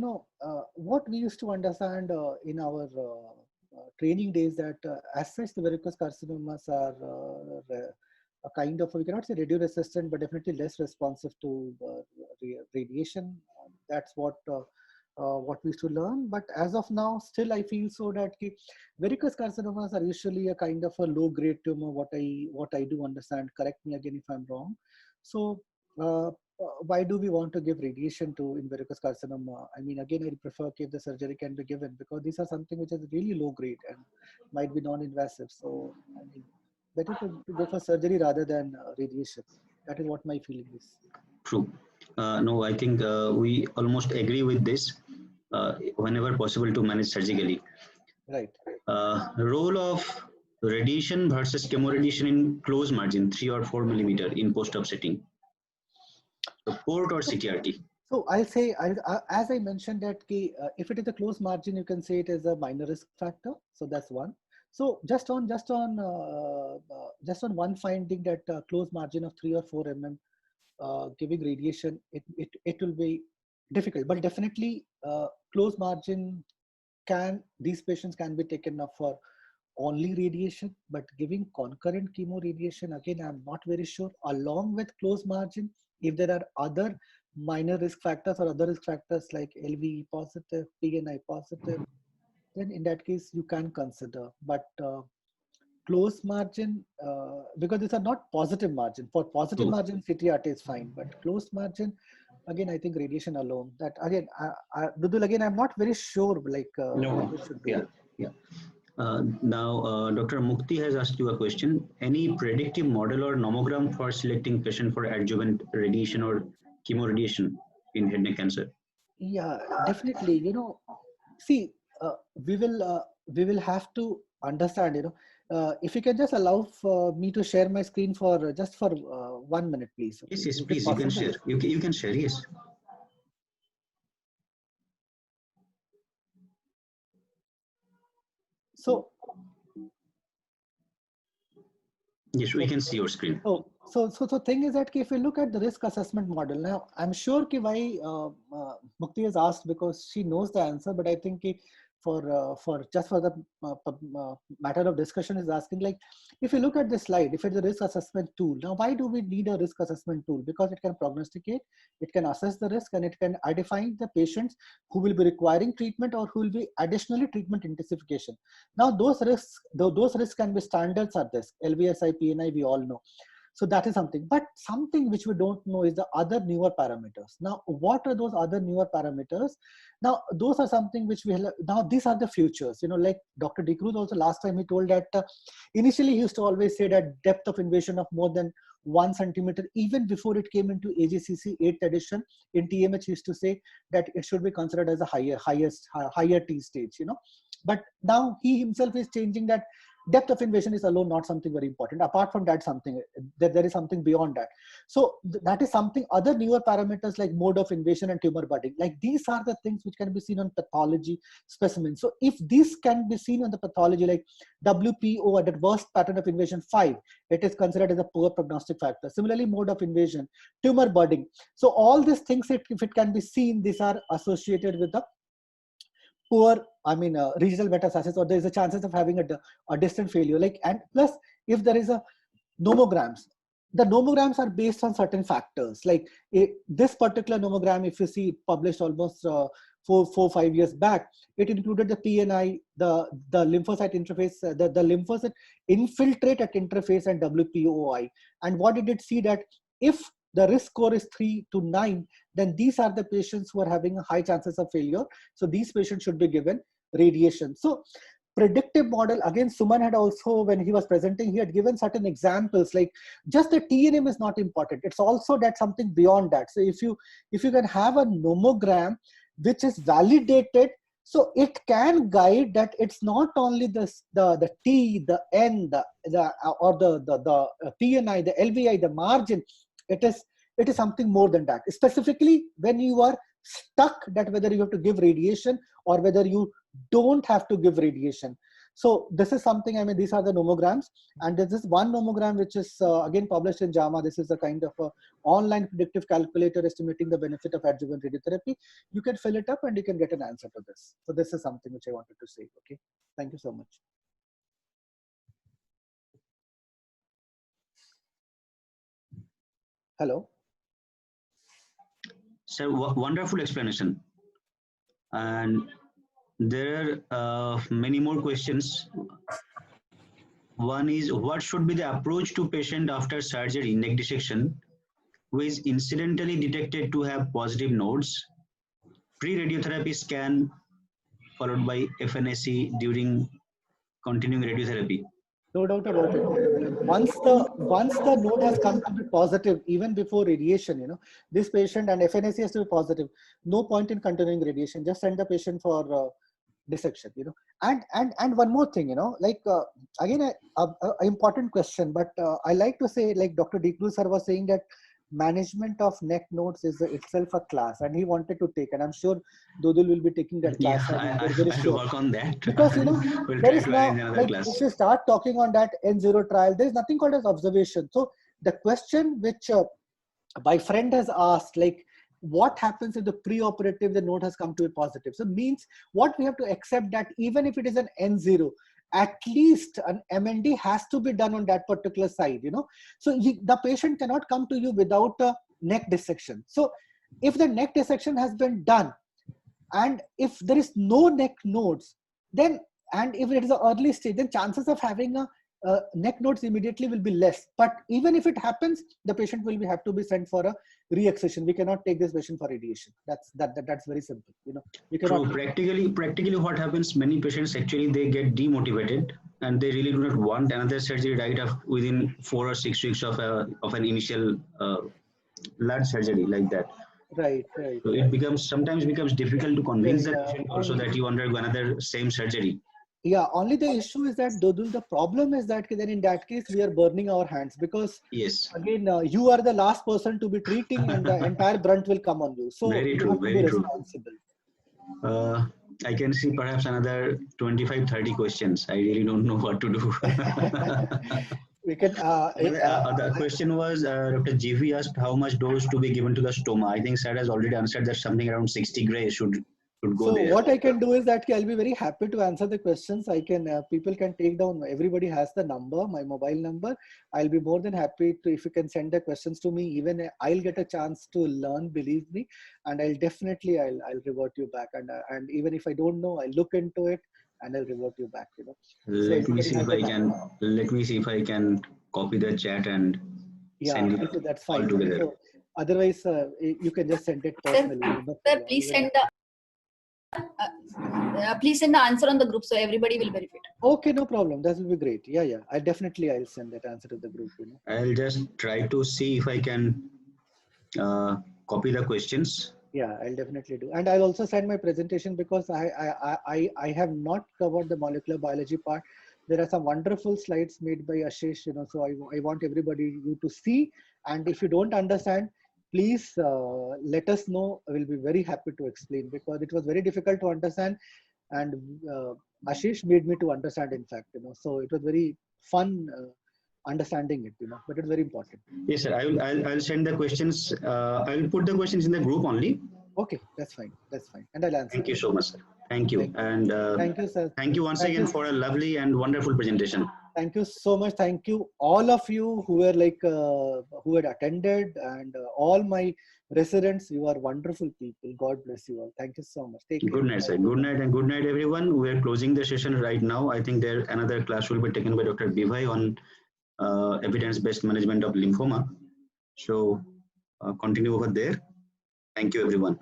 what we used to understand in our training days, that as such the verrucous carcinomas are a kind of, we cannot say radio resistant, but definitely less responsive to radiation. That's what we used to learn. But as of now, still I feel so that verrucous carcinomas are usually a kind of a low grade tumor, what I do understand. Correct me again if I'm wrong. So why do we want to give radiation to in verrucous carcinoma? I mean, again, I prefer if the surgery can be given, because these are something which is really low grade and might be non-invasive. So I mean, better to go for surgery rather than radiation. That is what my feeling is. True. No, I think we almost agree with this. Whenever possible to manage surgically. Right. Role of radiation versus chemoradiation in close margin 3 or 4 millimeter in post-op setting. So port or CTRT. So I'll say, as I mentioned that if it is a close margin, you can say it is a minor risk factor. So that's one. So just on one finding that close margin of 3 or 4 mm giving radiation, it will be difficult. But definitely close margin these patients can be taken up for only radiation, but giving concurrent chemo radiation, again, I'm not very sure. Along with close margin, if there are other minor risk factors or other risk factors like LVE positive, PNI positive, then in that case you can consider. But close margin, because these are not positive margin. For positive margin, CTRT is fine, but close margin, again, I think radiation alone. That again, Dudul, again, I'm not very sure. Like, what we should do. Yeah. Now, Dr. Mukti has asked you a question. Any predictive model or nomogram for selecting patient for adjuvant radiation or chemoradiation in head neck cancer? Yeah, definitely. See, we will have to understand. If you can just allow for me to share my screen for just for 1 minute, please. Yes, please. You can share. You can share. Yes. So. Yes, we can see your screen. So thing is that if you look at the risk assessment model, now I'm sure why Mukti has asked, because she knows the answer, but I think for the matter of discussion is asking, like, if you look at this slide, if it's a risk assessment tool, now why do we need a risk assessment tool? Because it can prognosticate, it can assess the risk, and it can identify the patients who will be requiring treatment or who will be additionally treatment intensification. Now those risks can be standards are this LVSI, PNI, we all know. So that is something, but something which we don't know is the other newer parameters. Now, what are those other newer parameters? Now, those are something which now these are the futures, like Dr. De Cruz also last time he told that initially he used to always say that depth of invasion of more than 1 centimeter, even before it came into AJCC 8th edition in TMH, he used to say that it should be considered as a higher T stage, but now he himself is changing that depth of invasion is alone not something very important. Apart from that, there is something beyond that. So that is something, other newer parameters like mode of invasion and tumor budding. Like these are the things which can be seen on pathology specimens. So if this can be seen on the pathology, like WPO at the worst pattern of invasion 5, it is considered as a poor prognostic factor. Similarly, mode of invasion, tumor budding. So all these things, if it can be seen, these are associated with the poor, regional metastasis, or there is a chances of having a distant failure. Like, and plus, if there is a nomograms, the nomograms are based on certain factors. Like this particular nomogram, if you see published almost 4-5 years back, it included the PNI, the lymphocyte interface, the lymphocyte infiltrate at interface, and WPOI. And what did it see that if the risk score is 3 to 9, then these are the patients who are having a high chances of failure. So these patients should be given radiation. So predictive model, again, Suman had also, when he was presenting, he had given certain examples, like just the TNM is not important. It's also that something beyond that. So if you can have a nomogram which is validated, so it can guide that it's not only the T, the N, or the PNI, the LVI, the margin. It is something more than that. Specifically, when you are stuck that whether you have to give radiation or whether you don't have to give radiation. So this is something, I mean, these are the nomograms, and there's this one nomogram which is again published in JAMA. This is a kind of a online predictive calculator estimating the benefit of adjuvant radiotherapy. You can fill it up and you can get an answer to this. So this is something which I wanted to say. Okay, thank you so much. Hello. So wonderful explanation. And there are many more questions. One is, what should be the approach to patient after surgery, neck dissection, who is incidentally detected to have positive nodes, pre-radiotherapy scan followed by FNAC during continuing radiotherapy? No doubt about it. Once the node has come to be positive, even before radiation, this patient, and FNAC has to be positive, no point in continuing radiation. Just send the patient for dissection. And one more thing, like again, a important question, but I like to say, like Dr. Deeplu sir was saying, that management of neck nodes is itself a class, and he wanted to take, and I'm sure Dodul will be taking that class. Yeah, I have to work on that. Because we'll there is now, like, class. if you start talking on that N0 trial, there is nothing called as observation. So the question which my friend has asked, like, what happens if the preoperative the node has come to be positive? So means what we have to accept, that even if it is an N0, at least an MND has to be done on that particular side, So the patient cannot come to you without a neck dissection. So if the neck dissection has been done, and if there is no neck nodes, then, and if it is an early stage, then chances of having a neck nodes immediately will be less. But even if it happens, the patient will have to be sent for a re-excision. We cannot take this patient for radiation. That's very simple. We cannot. True. Practically, what happens? Many patients actually they get demotivated, and they really do not want another surgery right within 4 or 6 weeks of an initial large surgery like that. Right. So it sometimes becomes difficult to convince the patient also that you undergo another same surgery. Yeah, only the issue is that the problem is that then in that case we are burning our hands, because yes, again you are the last person to be treating, and the entire brunt will come on you. So very true, you have to be very true. responsible. I can see perhaps another 25-30 questions. I really don't know what to do. We can. The question was, Dr. GV asked how much dose to be given to the stoma. I think Sir has already answered that something around 60 gray should go there. So what I can do is that I'll be very happy to answer the questions. I can, people can take down, everybody has the number, my mobile number. I'll be more than happy to, if you can send the questions to me, even I'll get a chance to learn, believe me, and I'll definitely, I'll revert you back. And even if I don't know, I'll look into it and I'll revert you back, Let me see if I can copy the chat and send it that's fine. all together. So, otherwise, you can just send it personally. Sir, please send the please send the answer on the group so everybody will benefit. Okay, no problem. That will be great. Yeah. I'll send that answer to the group. I'll just try to see if I can copy the questions. Yeah, I'll definitely do. And I'll also send my presentation, because I have not covered the molecular biology part. There are some wonderful slides made by Ashish, so I want everybody you to see. And if you don't understand, please let us know. I will be very happy to explain, because it was very difficult to understand, and Ashish made me to understand, in fact, so it was very fun understanding it, but it's very important. Yes, sir. I'll send the questions. I'll put the questions in the group only. Okay, that's fine, and I'll answer. Thank you so much, sir. Thank you. And thank you, sir. Thank you once again for a lovely and wonderful presentation. Thank you so much. Thank you all of you who were who had attended, and all my residents. You are wonderful people. God bless you all. Thank you so much. Take care. Good night, sir. Good night, and good night, everyone. We are closing the session right now. I think another class will be taken by Dr. Bivai on evidence-based management of lymphoma. So continue over there. Thank you, everyone.